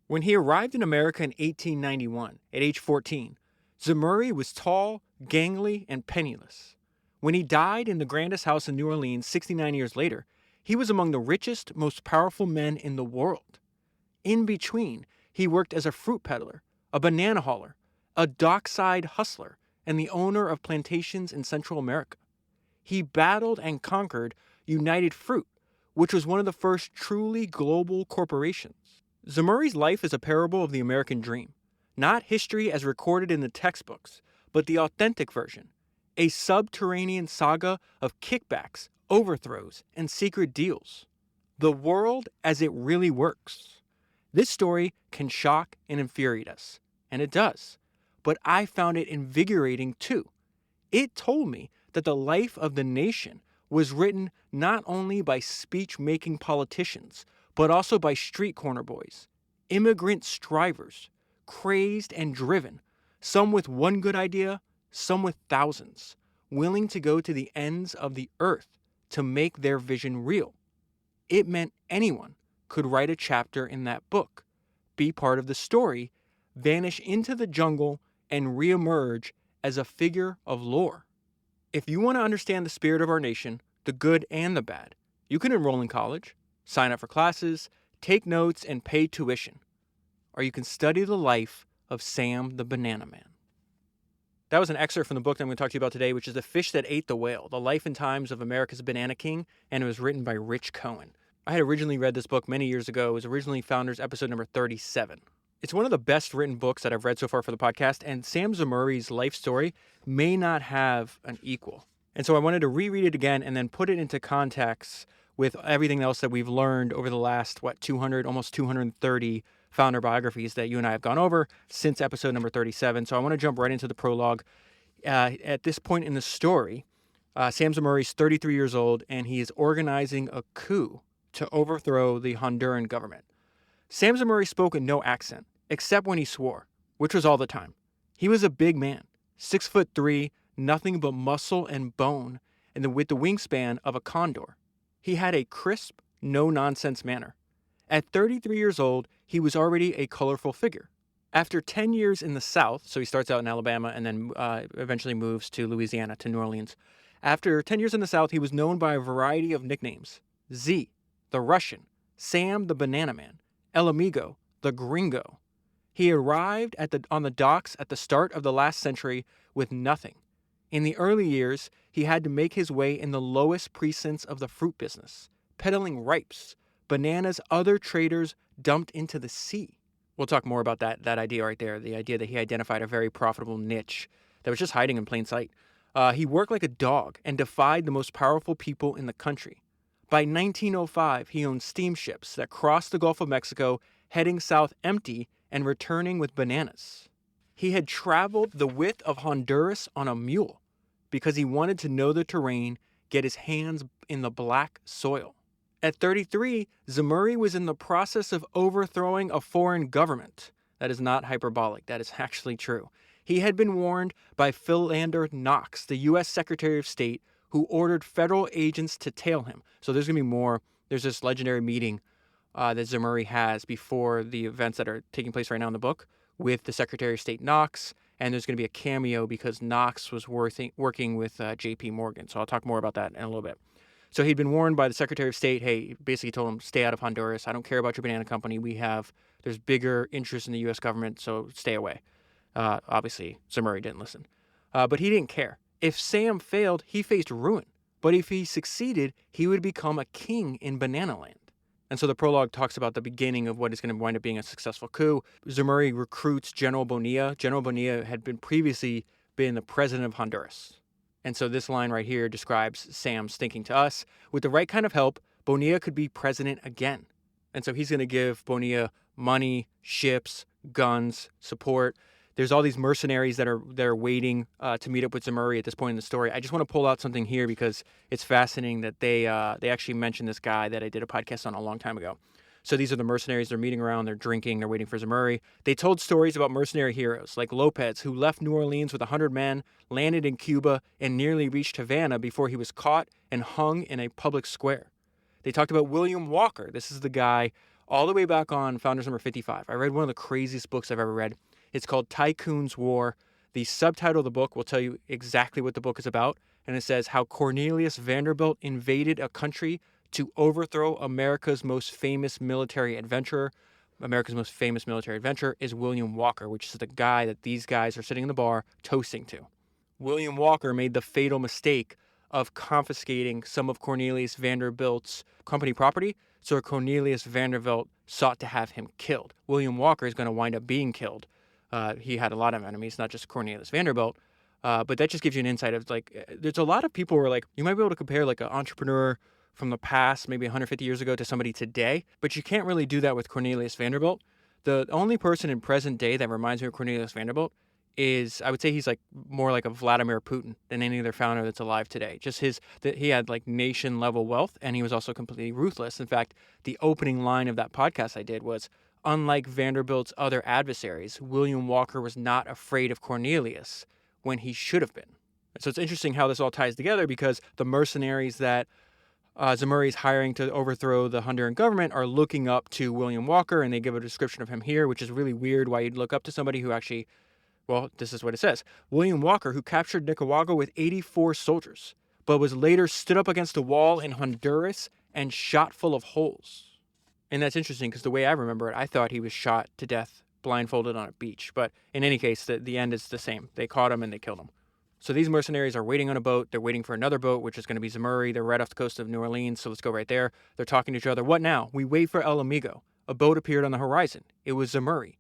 When he arrived in America in 1891, at age 14, Zemurray was tall, gangly, and penniless. When he died in the grandest house in New Orleans 69 years later, he was among the richest, most powerful men in the world. In between, he worked as a fruit peddler, a banana hauler, a dockside hustler, and the owner of plantations in Central America. He battled and conquered United Fruit, which was one of the first truly global corporations. Zemurray's life is a parable of the American dream, not history as recorded in the textbooks, but the authentic version, a subterranean saga of kickbacks, overthrows, and secret deals. The world as it really works. This story can shock and infuriate us, and it does, but I found it invigorating too. It told me that the life of the nation was written not only by speech-making politicians, but also by street corner boys, immigrant strivers, crazed and driven, some with one good idea, some with thousands, willing to go to the ends of the earth to make their vision real. It meant anyone could write a chapter in that book, be part of the story, vanish into the jungle, and reemerge as a figure of lore. If you want to understand the spirit of our nation, the good and the bad, you can enroll in college, sign up for classes, take notes, and pay tuition. Or you can study the life of Sam the Banana Man. That was an excerpt from the book that I'm going to talk to you about today, which is The Fish That Ate the Whale, The Life and Times of America's Banana King, and it was written by Rich Cohen. I had originally read this book many years ago. It was originally Founders episode number 37. It's one of the best written books that I've read so far for the podcast, and Sam Zemurray's life story may not have an equal. And so I wanted to reread it again and then put it into context with everything else that we've learned over the last, almost 230 founder biographies that you and I have gone over since episode number 37. So I want to jump right into the prologue. At this point in the story, Sam Zemurray is 33 years old, and he is organizing a coup to overthrow the Honduran government. Sam Zemurray spoke in no accent, except when he swore, which was all the time. He was a big man, 6'3", nothing but muscle and bone, and with the wingspan of a condor. He had a crisp, no-nonsense manner. At 33 years old, he was already a colorful figure. After 10 years in the South, so he starts out in Alabama and then eventually moves to Louisiana, to New Orleans. After 10 years in the South, he was known by a variety of nicknames. Z, the Russian, Sam the Banana Man, El Amigo, the Gringo. He arrived on the docks at the start of the last century with nothing. In the early years, he had to make his way in the lowest precincts of the fruit business, peddling ripes, bananas other traders dumped into the sea. We'll talk more about that idea right there, the idea that he identified a very profitable niche that was just hiding in plain sight. He worked like a dog and defied the most powerful people in the country. By 1905, he owned steamships that crossed the Gulf of Mexico, heading south empty and returning with bananas. He had traveled the width of Honduras on a mule because he wanted to know the terrain, get his hands in the black soil. At 33, Zemurray was in the process of overthrowing a foreign government. That is not hyperbolic. That is actually true. He had been warned by Philander Knox, the U.S. Secretary of State, who ordered federal agents to tail him. So there's going to be more. There's this legendary meeting that Zemurray has before the events that are taking place right now in the book with the Secretary of State Knox, and there's going to be a cameo because Knox was working with J.P. Morgan. So I'll talk more about that in a little bit. So he'd been warned by the Secretary of State, hey, basically told him, stay out of Honduras. I don't care about your banana company. There's bigger interest in the U.S. government, so stay away. Obviously, Zemurray didn't listen. But he didn't care. If Sam failed, he faced ruin. But if he succeeded, he would become a king in Banana Land. And so the prologue talks about the beginning of what is going to wind up being a successful coup. Zemurray recruits General Bonilla. General Bonilla had previously been the president of Honduras. And so this line right here describes Sam's thinking to us. With the right kind of help, Bonilla could be president again. And so he's going to give Bonilla money, ships, guns, support. There's all these mercenaries that are waiting to meet up with Zemurray at this point in the story. I just want to pull out something here because it's fascinating that they actually mentioned this guy that I did a podcast on a long time ago. So these are the mercenaries. They're meeting around. They're drinking. They're waiting for Zemurray. They told stories about mercenary heroes like Lopez, who left New Orleans with 100 men, landed in Cuba, and nearly reached Havana before he was caught and hung in a public square. They talked about William Walker. This is the guy all the way back on Founders number 55. I read one of the craziest books I've ever read. It's called Tycoon's War. The subtitle of the book will tell you exactly what the book is about, and it says how Cornelius Vanderbilt invaded a country to overthrow America's most famous military adventurer. America's most famous military adventurer is William Walker, which is the guy that these guys are sitting in the bar toasting to. William Walker made the fatal mistake of confiscating some of Cornelius Vanderbilt's company property, so Cornelius Vanderbilt sought to have him killed. William Walker is going to wind up being killed. He had a lot of enemies, not just Cornelius Vanderbilt, but that just gives you an insight of, like, there's a lot of people who are like, you might be able to compare like an entrepreneur from the past, maybe 150 years ago, to somebody today, but you can't really do that with Cornelius Vanderbilt. The only person in present day that reminds me of Cornelius Vanderbilt is, I would say he's like more like a Vladimir Putin than any other founder that's alive today. Just he had like nation level wealth, and he was also completely ruthless. In fact, the opening line of that podcast I did was, unlike Vanderbilt's other adversaries, William Walker was not afraid of Cornelius when he should have been. So it's interesting how this all ties together, because the mercenaries that Zemurray is hiring to overthrow the Honduran government are looking up to William Walker, and they give a description of him here, which is really weird why you'd look up to somebody who actually, well, this is what it says. William Walker, who captured Nicaragua with 84 soldiers, but was later stood up against a wall in Honduras and shot full of holes. And that's interesting, because the way I remember it, I thought he was shot to death blindfolded on a beach. But in any case, the end is the same. They caught him and they killed him. So these mercenaries are waiting on a boat. They're waiting for another boat, which is going to be Zemurray. They're right off the coast of New Orleans, so let's go right there. They're talking to each other. What now? We wait for El Amigo. A boat appeared on the horizon. It was Zemurray.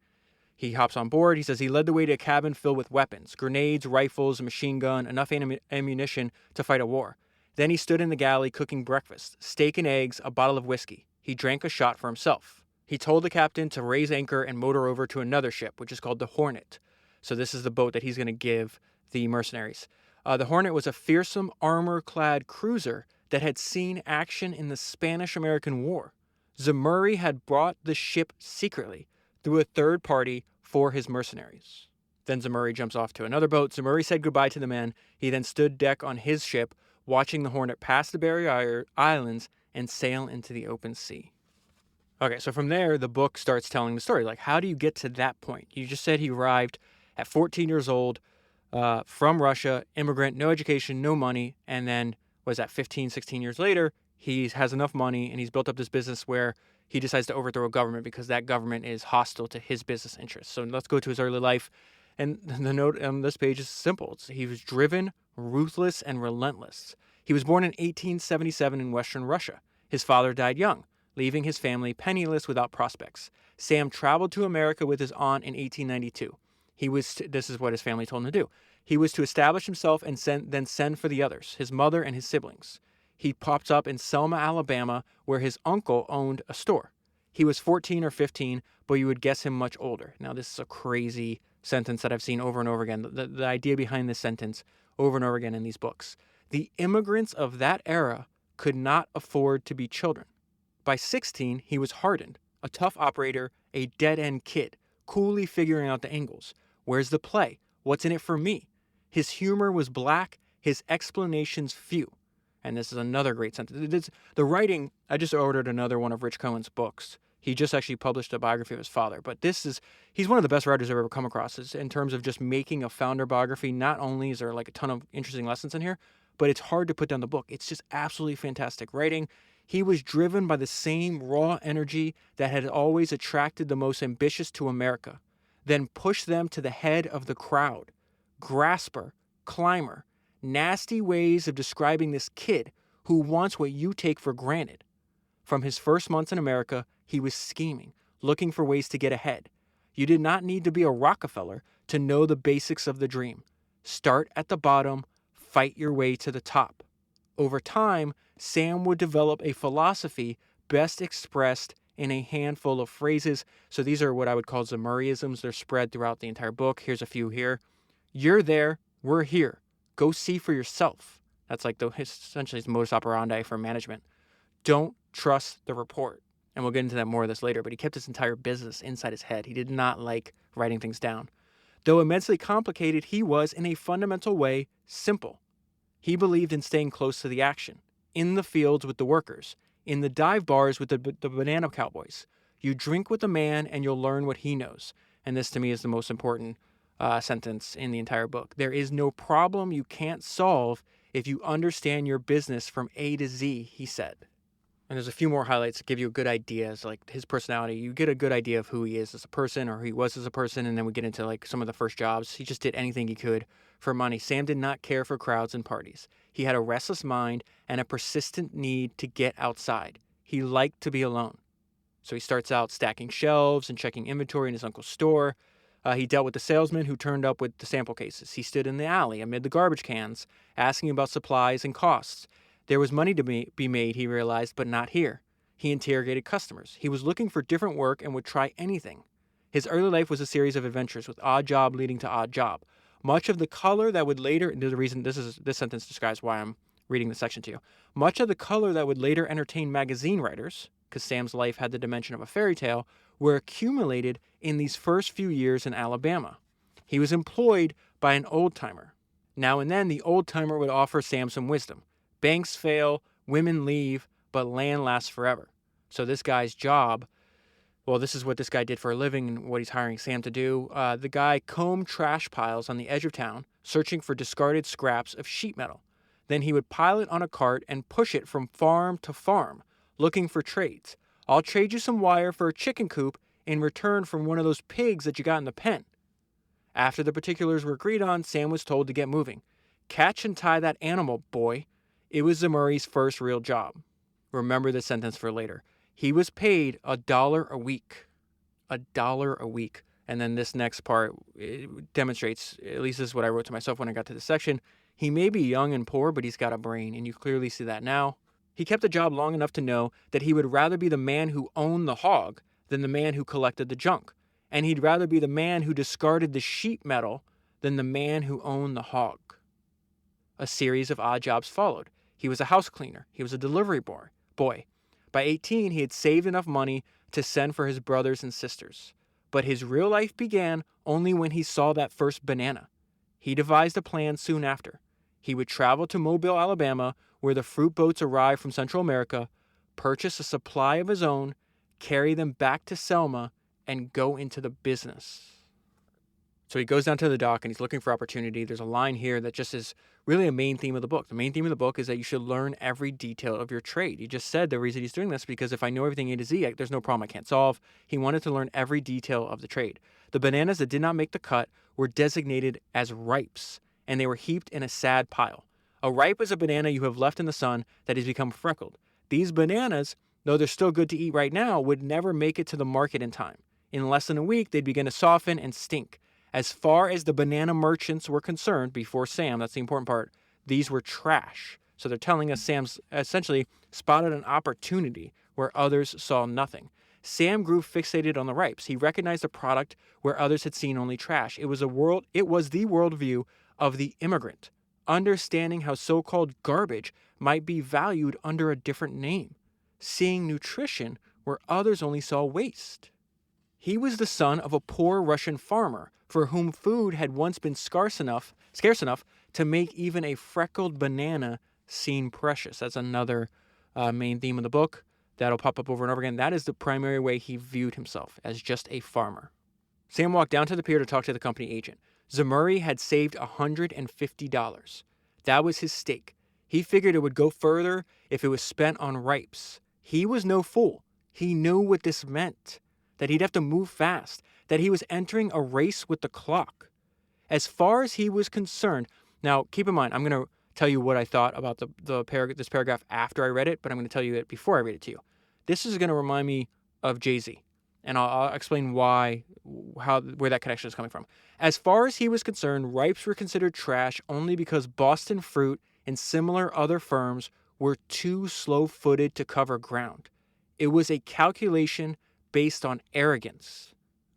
He hops on board. He says he led the way to a cabin filled with weapons, grenades, rifles, a machine gun, enough ammunition to fight a war. Then he stood in the galley cooking breakfast, steak and eggs, a bottle of whiskey. He drank a shot for himself. He told the captain to raise anchor and motor over to another ship, which is called the Hornet. So this is the boat that he's going to give the mercenaries. The Hornet was a fearsome armor-clad cruiser that had seen action in the Spanish-American War. Zemurray had brought the ship secretly through a third party for his mercenaries. Then Zemurray jumps off to another boat. Zemurray said goodbye to the men. He then stood deck on his ship, watching the Hornet pass the Barrier Islands and sail into the open sea. Okay, so from there, the book starts telling the story. Like, how do you get to that point? You just said he arrived at 14 years old, from Russia, immigrant, no education, no money, and then, 15, 16 years later, he has enough money and he's built up this business where he decides to overthrow a government because that government is hostile to his business interests. So let's go to his early life. And the note on this page is simple. He was driven, ruthless, and relentless. He was born in 1877 in Western Russia. His father died young, leaving his family penniless without prospects. Sam traveled to America with his aunt in 1892. This is what his family told him to do. He was to establish himself and then send for the others, his mother and his siblings. He popped up in Selma, Alabama, where his uncle owned a store. He was 14 or 15, but you would guess him much older. Now, this is a crazy sentence that I've seen over and over again. The idea behind this sentence over and over again in these books. The immigrants of that era could not afford to be children. By 16, he was hardened, a tough operator, a dead-end kid, coolly figuring out the angles. Where's the play? What's in it for me? His humor was black, his explanations few. And this is another great sentence. The writing, I just ordered another one of Rich Cohen's books. He just actually published a biography of his father. But he's one of the best writers I've ever come across in terms of just making a founder biography. Not only is there like a ton of interesting lessons in here, but it's hard to put down the book. It's just absolutely fantastic writing. He was driven by the same raw energy that had always attracted the most ambitious to America, then pushed them to the head of the crowd. Grasper, climber, nasty ways of describing this kid who wants what you take for granted. From his first months in America, he was scheming, looking for ways to get ahead. You did not need to be a Rockefeller to know the basics of the dream. Start at the bottom, fight your way to the top. Over time, Sam would develop a philosophy best expressed in a handful of phrases. So these are what I would call Zemurrayisms. They're spread throughout the entire book. Here's a few here. You're there, we're here. Go see for yourself. That's like essentially his modus operandi for management. Don't trust the report. And we'll get into that more of this later, but he kept his entire business inside his head. He did not like writing things down. Though immensely complicated, he was, in a fundamental way, simple. He believed in staying close to the action, in the fields with the workers, in the dive bars with the banana cowboys. You drink with a man and you'll learn what he knows. And this to me is the most important sentence in the entire book. There is no problem you can't solve if you understand your business from A to Z, he said. And there's a few more highlights that give you a good idea as like his personality. You get a good idea of who he is as a person or who he was as a person. And then we get into like some of the first jobs. He just did anything he could for money. Sam did not care for crowds and parties. He had a restless mind and a persistent need to get outside. He liked to be alone. So he starts out stacking shelves and checking inventory in his uncle's store. He dealt with the salesman who turned up with the sample cases. He stood in the alley amid the garbage cans, asking about supplies and costs. There was money to be made, he realized, but not here. He interrogated customers. He was looking for different work and would try anything. His early life was a series of adventures with odd job leading to odd job. Much of the color that would later, and there's a reason this sentence describes why I'm reading this section to you. Much of the color that would later entertain magazine writers, because Sam's life had the dimension of a fairy tale, were accumulated in these first few years in Alabama. He was employed by an old-timer. Now and then, the old-timer would offer Sam some wisdom. Banks fail, women leave, but land lasts forever. So this guy's job, well, this is what this guy did for a living and what he's hiring Sam to do. The guy combed trash piles on the edge of town, searching for discarded scraps of sheet metal. Then he would pile it on a cart and push it from farm to farm, looking for trades. I'll trade you some wire for a chicken coop in return from one of those pigs that you got in the pen. After the particulars were agreed on, Sam was told to get moving. Catch and tie that animal, boy. It was Zemurray's first real job. Remember this sentence for later. He was paid $1 a week. $1 a week. And then this next part demonstrates, at least this is what I wrote to myself when I got to this section, he may be young and poor, but he's got a brain, and you clearly see that now. He kept the job long enough to know that he would rather be the man who owned the hog than the man who collected the junk. And he'd rather be the man who discarded the sheet metal than the man who owned the hog. A series of odd jobs followed. He was a house cleaner. He was a delivery boy. By 18, he had saved enough money to send for his brothers and sisters. But his real life began only when he saw that first banana. He devised a plan soon after. He would travel to Mobile, Alabama, where the fruit boats arrived from Central America, purchase a supply of his own, carry them back to Selma, and go into the business. So he goes down to the dock and he's looking for opportunity. There's a line here that just is really a main theme of the book. The main theme of the book is that you should learn every detail of your trade. He just said the reason he's doing this is because if I know everything A to Z, there's no problem I can't solve. He wanted to learn every detail of the trade. The bananas that did not make the cut were designated as ripes, and they were heaped in a sad pile. A ripe is a banana you have left in the sun that has become freckled. These bananas, though they're still good to eat right now, would never make it to the market in time. In less than a week, they'd begin to soften and stink. As far as the banana merchants were concerned, before Sam, that's the important part, these were trash. So they're telling us Sam's essentially spotted an opportunity where others saw nothing. Sam grew fixated on the ripes. He recognized a product where others had seen only trash. It was the worldview of the immigrant, understanding how so-called garbage might be valued under a different name, seeing nutrition where others only saw waste. He was the son of a poor Russian farmer for whom food had once been scarce enough to make even a freckled banana seem precious. That's another main theme of the book that'll pop up over and over again. That is the primary way he viewed himself, as just a farmer. Sam walked down to the pier to talk to the company agent. Zemurray had saved $150. That was his stake. He figured it would go further if it was spent on ripes. He was no fool. He knew what this meant, that he'd have to move fast, that he was entering a race with the clock. As far as he was concerned, now keep in mind, I'm going to tell you what I thought about this paragraph after I read it, but I'm going to tell you it before I read it to you. This is going to remind me of Jay-Z, and I'll explain where that connection is coming from. As far as he was concerned, ripes were considered trash only because Boston Fruit and similar other firms were too slow-footed to cover ground. It was a calculation based on arrogance.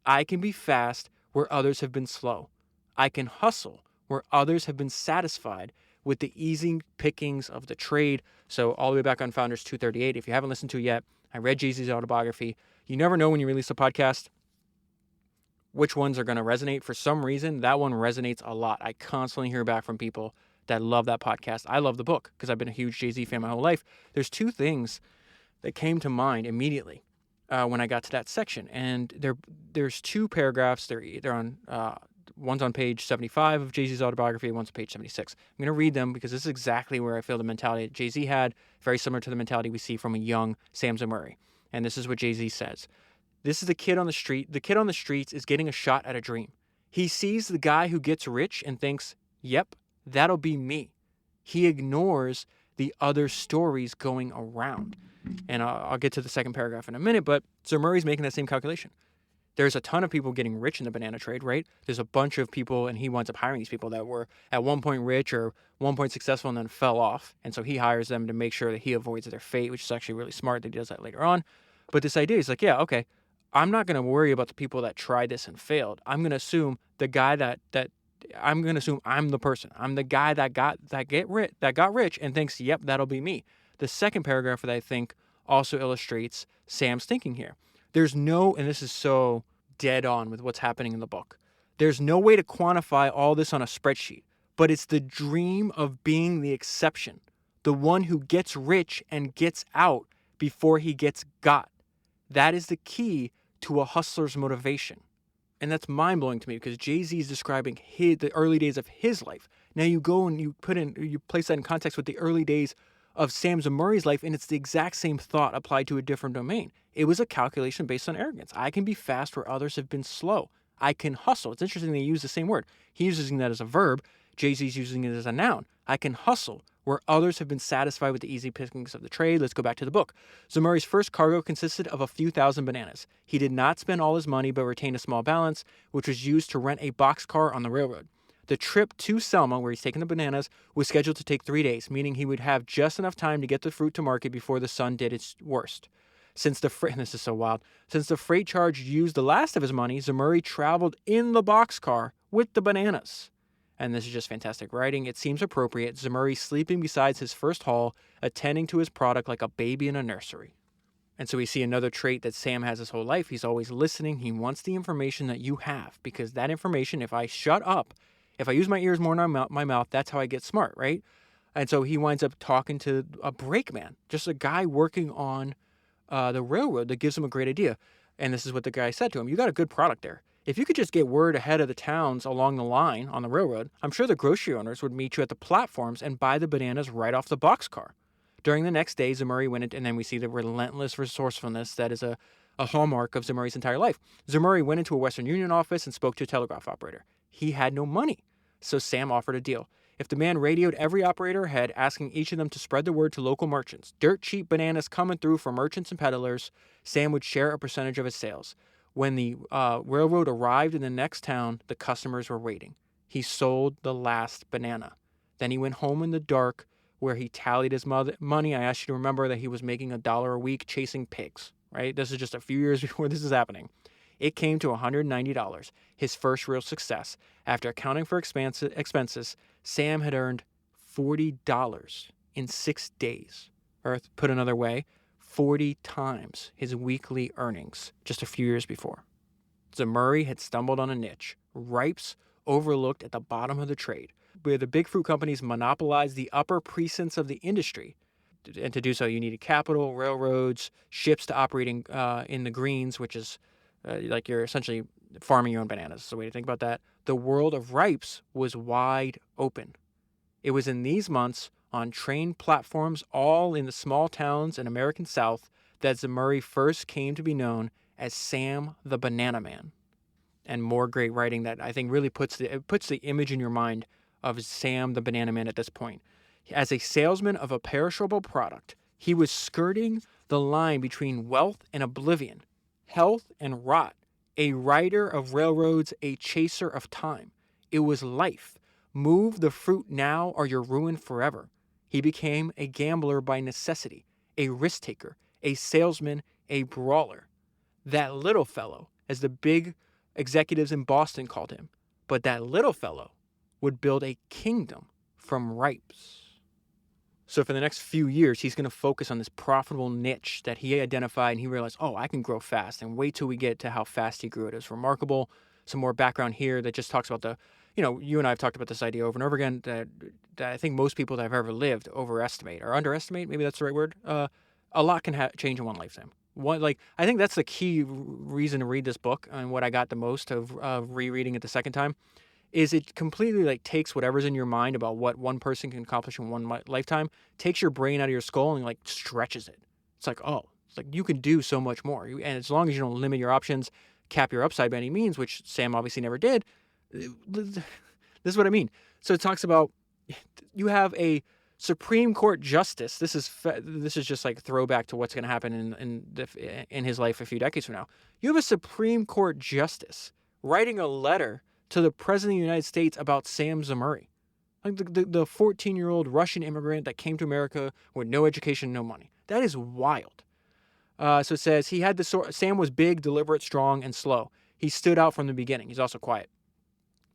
I can be fast where others have been slow. I can hustle where others have been satisfied with the easy pickings of the trade. So all the way back on Founders 238, if you haven't listened to it yet, I read Jay-Z's autobiography. You never know when you release a podcast which ones are going to resonate. For some reason, that one resonates a lot. I constantly hear back from people that love that podcast. I love the book because I've been a huge Jay-Z fan my whole life. There's two things that came to mind immediately. when I got to that section. And there's two paragraphs. They're on one's on page 75 of Jay-Z's autobiography, one's on page 76. I'm going to read them because this is exactly where I feel the mentality that Jay-Z had, very similar to the mentality we see from a young Sam Zemurray. And this is what Jay-Z says. This is the kid on the street. The kid on the streets is getting a shot at a dream. He sees the guy who gets rich and thinks, yep, that'll be me. He ignores the other stories going around. And I'll get to the second paragraph in a minute, but Zemurray's making that same calculation. There's a ton of people getting rich in the banana trade, right? There's a bunch of people, and he winds up hiring these people that were at one point rich or one point successful and then fell off. And so he hires them to make sure that he avoids their fate, which is actually really smart that he does that later on. But this idea is like, yeah, okay, I'm not going to worry about the people that tried this and failed. I'm going to assume the guy I'm going to assume I'm the person. I'm the guy that got rich and thinks, yep, that'll be me. The second paragraph that I think also illustrates Sam's thinking here. And this is so dead on with what's happening in the book. There's no way to quantify all this on a spreadsheet, but it's the dream of being the exception, the one who gets rich and gets out before he gets got. That is the key to a hustler's motivation. And that's mind-blowing to me because Jay-Z is describing the early days of his life. Now you go and you place that in context with the early days of Sam Zemurray's life, and it's the exact same thought applied to a different domain. It was a calculation based on arrogance. I can be fast where others have been slow. I can hustle. It's interesting they use the same word. He's using that as a verb. Jay-Z's using it as a noun. I can hustle where others have been satisfied with the easy pickings of the trade. Let's go back to the book. Zemurray's first cargo consisted of a few thousand bananas. He did not spend all his money but retained a small balance, which was used to rent a boxcar on the railroad. The trip to Selma, where he's taking the bananas, was scheduled to take 3 days, meaning he would have just enough time to get the fruit to market before the sun did its worst. This is so wild. Since the freight charge used the last of his money, Zemurray traveled in the boxcar with the bananas. And this is just fantastic writing. It seems appropriate. Zemurray sleeping beside his first haul, attending to his product like a baby in a nursery. And so we see another trait that Sam has his whole life. He's always listening. He wants the information that you have, because that information, if I shut up, if I use my ears more than my mouth, that's how I get smart, right? And so he winds up talking to a brakeman, just a guy working on the railroad that gives him a great idea. And this is what the guy said to him. You got a good product there. If you could just get word ahead of the towns along the line on the railroad, I'm sure the grocery owners would meet you at the platforms and buy the bananas right off the boxcar. During the next day, Zemurray went and then we see the relentless resourcefulness that is a hallmark of Zemurray's entire life. Zemurray went into a Western Union office and spoke to a telegraph operator. He had no money, so Sam offered a deal. If the man radioed every operator ahead, asking each of them to spread the word to local merchants, dirt cheap bananas coming through for merchants and peddlers, Sam would share a percentage of his sales. When the railroad arrived in the next town, the customers were waiting. He sold the last banana. Then he went home in the dark, where he tallied his money. I asked you to remember that he was making $1 a week chasing pigs, right? This is just a few years before this is happening. It came to $190, his first real success. After accounting for expenses, Sam had earned $40 in 6 days. Or put another way, 40 times his weekly earnings just a few years before. Zemurray had stumbled on a niche, ripes overlooked at the bottom of the trade, where the big fruit companies monopolized the upper precincts of the industry. And to do so, you needed capital, railroads, ships to operating in the greens, which is like you're essentially farming your own bananas. Is the way to think about that. The world of ripes was wide open. It was in these months, on train platforms all in the small towns in American South, that Zemurray first came to be known as Sam the Banana Man. And more great writing that I think really puts the image in your mind of Sam the Banana Man at this point. As a salesman of a perishable product, he was skirting the line between wealth and oblivion, health and rot, a rider of railroads, a chaser of time. It was life. Move the fruit now or you're ruined forever. He became a gambler by necessity, a risk taker, a salesman, a brawler. That little fellow, as the big executives in Boston called him, but that little fellow would build a kingdom from ripes. So for the next few years, he's going to focus on this profitable niche that he identified, and he realized, oh, I can grow fast. And wait till we get to how fast he grew. It is remarkable. Some more background here that just talks about you and I have talked about this idea over and over again that I think most people that have ever lived overestimate or underestimate, maybe that's the right word. A lot can change in one lifetime. I think that's the key reason to read this book, and what I got the most of rereading it the second time is it completely like takes whatever's in your mind about what one person can accomplish in one lifetime, takes your brain out of your skull and like stretches it. It's like, oh, it's like you can do so much more. And as long as you don't limit your options, cap your upside by any means, which Sam obviously never did. This is what I mean. So it talks about you have a Supreme Court justice. This is just like throwback to what's going to happen in his life a few decades from now. You have a Supreme Court justice writing a letter to the President of the United States about Sam Zemurray, like the 14-year-old Russian immigrant that came to America with no education, no money. That is wild. So it says Sam was big, deliberate, strong, and slow. He stood out from the beginning. He's also quiet.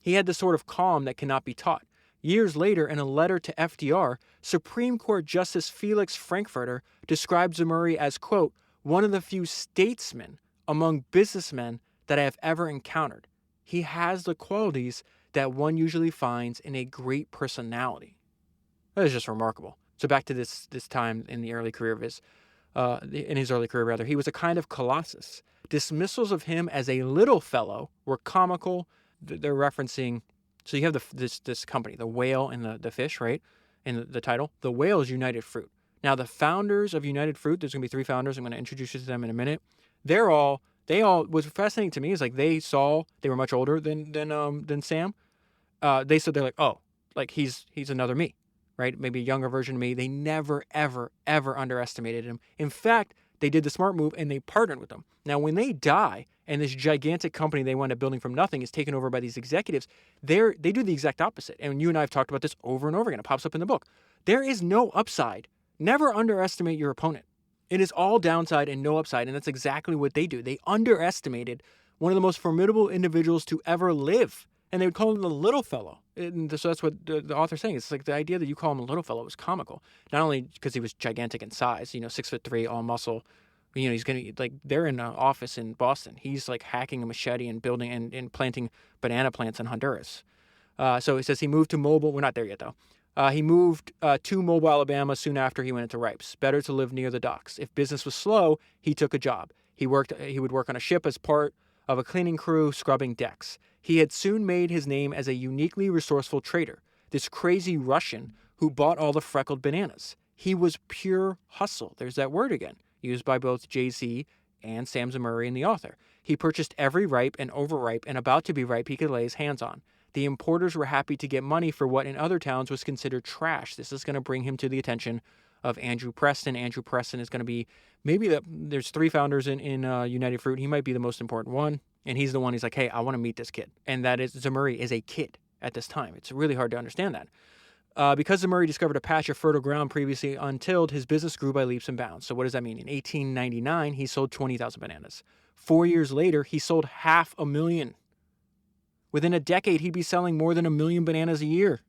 He had the sort of calm that cannot be taught. Years later, in a letter to FDR, Supreme Court Justice Felix Frankfurter described Zemurray as, quote, one of the few statesmen among businessmen that I have ever encountered. He has the qualities that one usually finds in a great personality. That is just remarkable. So back to this time in the early career of his, he was a kind of colossus. Dismissals of him as a little fellow were comical. They're referencing, so you have this company, the whale and the fish, right? In the title, the whale is United Fruit. Now the founders of United Fruit, there's going to be 3 founders. I'm going to introduce you to them in a minute. They all, what's fascinating to me is like they were much older than Sam. They said they're like, oh, like he's another me, right? Maybe a younger version of me. They never, ever, ever underestimated him. In fact, they did the smart move and they partnered with them. Now, when they die and this gigantic company they wound up building from nothing is taken over by these executives, they do the exact opposite. And you and I have talked about this over and over again. It pops up in the book. There is no upside. Never underestimate your opponent. It is all downside and no upside, and that's exactly what they do. They underestimated one of the most formidable individuals to ever live, and they would call him the little fellow. And so that's what the author's saying. It's like the idea that you call him a little fellow was comical, not only because he was gigantic in size, 6'3", all muscle. He's they're in an office in Boston. He's like hacking a machete and building and planting banana plants in Honduras. So it says he moved to Mobile. We're not there yet, though. He moved to Mobile, Alabama soon after he went into Ripes. Better to live near the docks. If business was slow, he took a job. He would work on a ship as part of a cleaning crew scrubbing decks. He had soon made his name as a uniquely resourceful trader, this crazy Russian who bought all the freckled bananas. He was pure hustle. There's that word again, used by both Jay-Z and Sam Zemurray and the author. He purchased every ripe and overripe and about to be ripe he could lay his hands on. The importers were happy to get money for what in other towns was considered trash. This is going to bring him to the attention of Andrew Preston. Andrew Preston is going to be there's 3 founders in United Fruit. He might be the most important one. And he's the one, he's like, hey, I want to meet this kid. And that is, Zemurray is a kid at this time. It's really hard to understand that. Because Zemurray discovered a patch of fertile ground previously untilled, his business grew by leaps and bounds. So what does that mean? In 1899, he sold 20,000 bananas. 4 years later, he sold 500,000. Within a decade, he'd be selling more than 1 million bananas a year.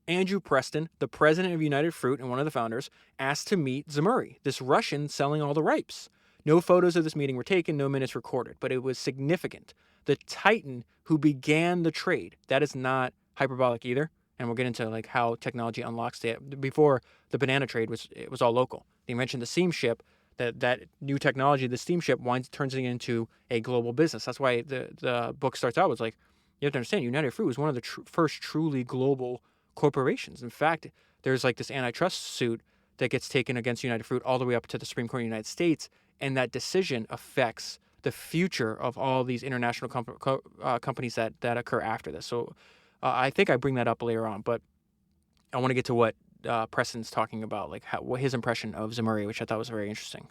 Andrew Preston, the president of United Fruit and one of the founders, asked to meet Zemurray, this Russian selling all the ripes. No photos of this meeting were taken, no minutes recorded, but it was significant. The Titan who began the trade, that is not hyperbolic either, and we'll get into like how technology unlocks it. Before the banana trade it was all local. They mentioned the steamship, that new technology, the steamship turns it into a global business. That's why the book starts out with like, you have to understand, United Fruit was one of the first truly global corporations. In fact, there's like this antitrust suit that gets taken against United Fruit all the way up to the Supreme Court of the United States, and that decision affects the future of all these international companies that occur after this. So I think I bring that up later on, but I want to get to what Preston's talking about, like what his impression of Zemurray, which I thought was very interesting.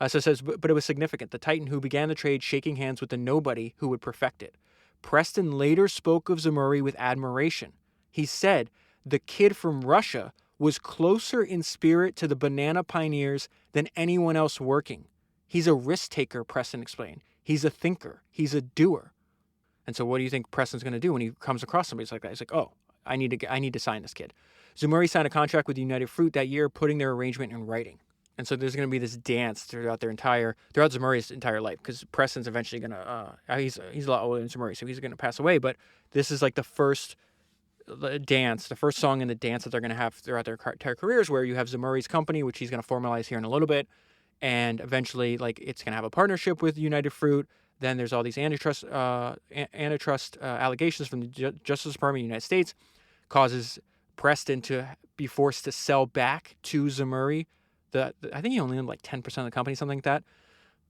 So it says, but it was significant. The Titan who began the trade shaking hands with the nobody who would perfect it. Preston later spoke of Zemurray with admiration. He said, the kid from Russia was closer in spirit to the banana pioneers than anyone else working. He's a risk taker, Preston explained. He's a thinker. He's a doer. And so what do you think Preston's going to do when he comes across somebody like that? He's like, oh, I need to sign this kid. Zemurray signed a contract with United Fruit that year, putting their arrangement in writing. And so there's going to be this dance throughout Zemurray's entire life, because Preston's eventually going to, he's a lot older than Zemurray, so he's going to pass away. But this is like the first dance, the first song in the dance that they're going to have throughout their entire careers, where you have Zemurray's company, which he's going to formalize here in a little bit, and eventually, like, it's going to have a partnership with United Fruit. Then there's all these antitrust allegations from the Justice Department of the United States, causes Preston to be forced to sell back to Zemurray. I think he only owned like 10% of the company, something like that,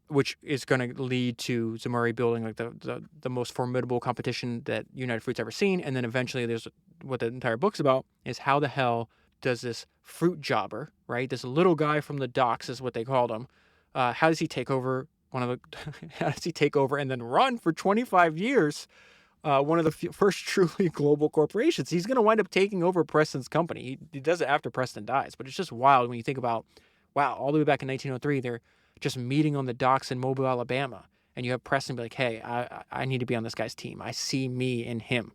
which is going to lead to Zemurray building like the most formidable competition that United Fruit's ever seen. And then eventually, there's what the entire book's about is how the hell does this fruit jobber, right? This little guy from the docks is what they called him. How does he take over how does he take over and then run for 25 years? One of the first truly global corporations. He's going to wind up taking over Preston's company. He does it after Preston dies, but it's just wild when you think about, wow, all the way back in 1903, they're just meeting on the docks in Mobile, Alabama, and you have Preston be like, hey, I need to be on this guy's team. I see me in him.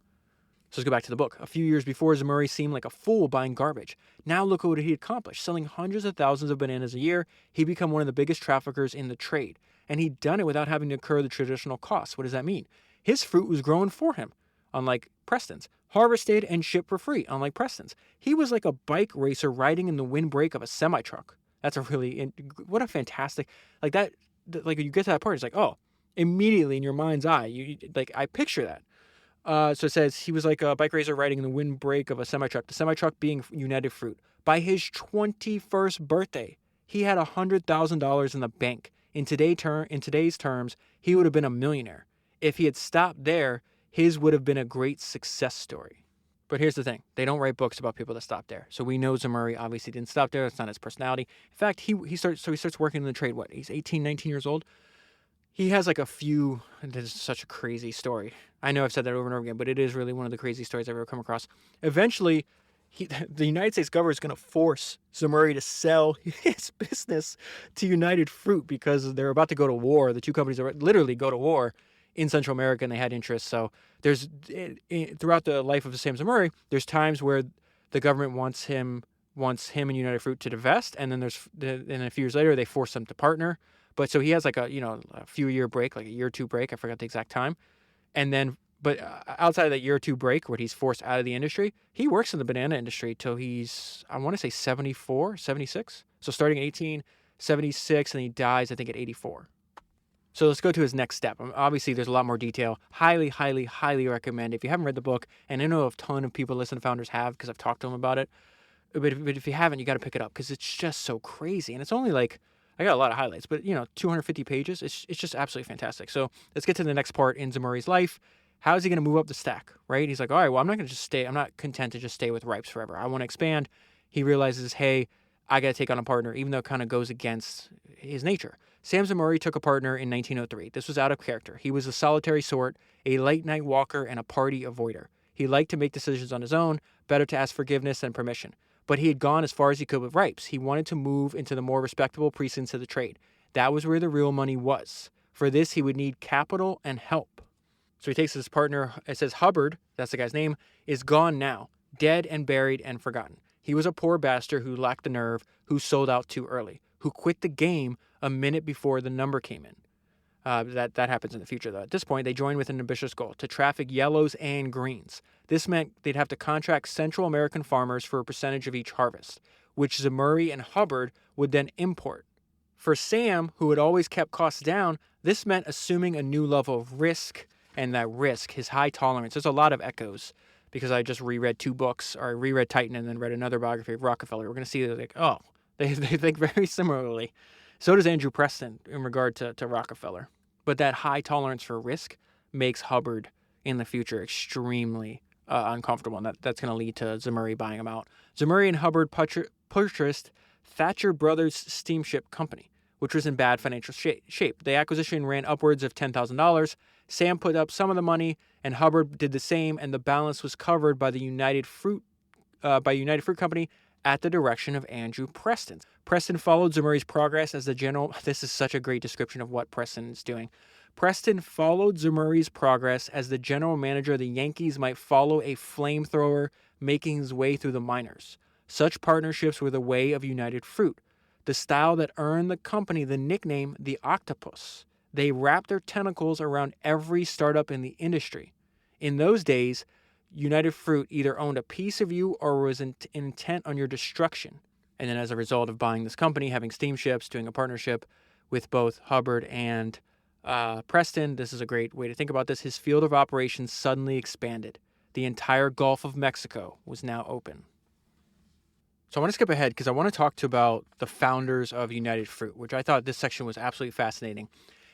So let's go back to the book. A few years before, Zemurray seemed like a fool buying garbage. Now look at what he accomplished. Selling hundreds of thousands of bananas a year, he'd become one of the biggest traffickers in the trade. And he'd done it without having to incur the traditional costs. What does that mean? His fruit was grown for him, unlike Preston's. Harvested and shipped for free, unlike Preston's. He was like a bike racer riding in the windbreak of a semi-truck. That's what a fantastic, like that, like you get to that part, it's like, oh, immediately in your mind's eye, I picture that. So it says he was like a bike racer riding in the windbreak of a semi-truck, the semi-truck being United Fruit. By his 21st birthday, he had $100,000 in the bank. In today's terms, he would have been a millionaire. If he had stopped there, his would have been a great success story. But here's the thing. They don't write books about people that stop there. So we know Zemurray obviously didn't stop there. That's not his personality. In fact, he starts working in the trade. What? He's 18, 19 years old. He has like a few, this is such a crazy story. I know I've said that over and over again, but it is really one of the crazy stories I've ever come across. Eventually, the United States government is going to force Zemurray to sell his business to United Fruit because they're about to go to war. The two companies are literally go to war in Central America, and they had interests. So there's, throughout the life of Sam Zemurray, there's times where the government wants him and United Fruit to divest, and then a few years later, they force them to partner. But so he has like a few year break, like a year or two break. I forgot the exact time. And then, but outside of that year or two break where he's forced out of the industry, he works in the banana industry till he's, I want to say 74, 76. So starting in 1876, and he dies, I think, at 84. So let's go to his next step. Obviously, there's a lot more detail. Highly, highly, highly recommend. If you haven't read the book, and I know a ton of people listen to Founders have because I've talked to them about it. But if you haven't, you got to pick it up because it's just so crazy. And it's only like, I got a lot of highlights, but 250 pages. It's just absolutely fantastic. So let's get to the next part in Zemurray's life. How is he going to move up the stack, right? He's like, all right, well, I'm not going to just stay. I'm not content to just stay with Ripes forever. I want to expand. He realizes, hey, I got to take on a partner, even though it kind of goes against his nature. Sam Zemurray took a partner in 1903. This was out of character. He was a solitary sort, a late night walker, and a party avoider. He liked to make decisions on his own, better to ask forgiveness than permission. But he had gone as far as he could with Ripes. He wanted to move into the more respectable precincts of the trade. That was where the real money was. For this, he would need capital and help. So he takes his partner. It says Hubbard, that's the guy's name, is gone now, dead and buried and forgotten. He was a poor bastard who lacked the nerve, who sold out too early, who quit the game a minute before the number came in. That happens in the future, though. At this point, they joined with an ambitious goal, to traffic yellows and greens. This meant they'd have to contract Central American farmers for a percentage of each harvest, which Zemurray and Hubbard would then import. For Sam, who had always kept costs down, this meant assuming a new level of risk, and that risk, his high tolerance. There's a lot of echoes, because I just reread two books, or I reread Titan and then read another biography of Rockefeller. We're going to see that, like, oh, they think very similarly. So does Andrew Preston in regard to Rockefeller. But that high tolerance for risk makes Hubbard in the future extremely uncomfortable, and that's going to lead to Zemurray buying him out. Zemurray and Hubbard purchased Thatcher Brothers Steamship Company, which was in bad financial shape. The acquisition ran upwards of $10,000. Sam put up some of the money, and Hubbard did the same, and the balance was covered by the United Fruit Company at the direction of Andrew Preston. Preston followed Zemurray's progress as the general. This is such a great description of what Preston is doing. Preston followed Zemurray's progress as the general manager of the Yankees might follow a flamethrower making his way through the minors. Such partnerships were the way of United Fruit, the style that earned the company the nickname the Octopus. They wrapped their tentacles around every startup in the industry. In those days, United Fruit either owned a piece of you or was intent on your destruction. And then as a result of buying this company, having steamships, doing a partnership with both Hubbard and Preston, this is a great way to think about this. His field of operations suddenly expanded. The entire Gulf of Mexico was now open. So I want to skip ahead because I want to talk about the founders of United Fruit, which I thought this section was absolutely fascinating.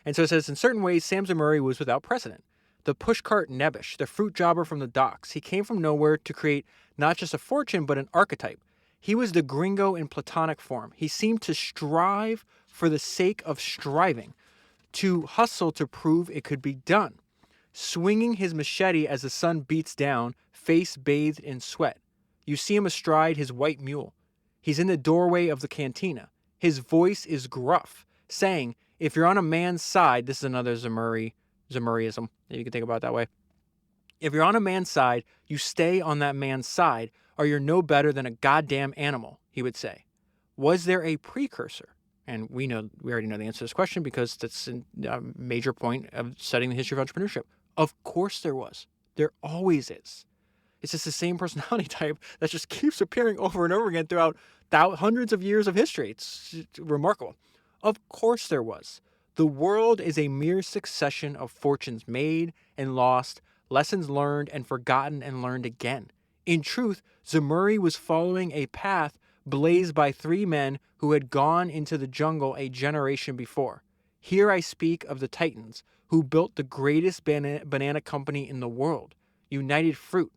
And so it says, in certain ways, Sam Zemurray was without precedent. The pushcart nebbish, the fruit jobber from the docks. He came from nowhere to create not just a fortune, but an archetype. He was the gringo in platonic form. He seemed to strive for the sake of striving, to hustle to prove it could be done. Swinging his machete as the sun beats down, face bathed in sweat. You see him astride his white mule. He's in the doorway of the cantina. His voice is gruff, saying, if you're on a man's side, this is another Zemurrayism that you can think about it that way. If you're on a man's side, you stay on that man's side, or you're no better than a goddamn animal, he would say. Was there a precursor? And we already know the answer to this question because that's a major point of studying the history of entrepreneurship. Of course there was. There always is. It's just the same personality type that just keeps appearing over and over again throughout hundreds of years of history. It's remarkable. Of course there was. The world is a mere succession of fortunes made and lost, lessons learned and forgotten and learned again. In truth, Zemurray was following a path blazed by three men who had gone into the jungle a generation before. Here I speak of the Titans, who built the greatest banana company in the world, United Fruit,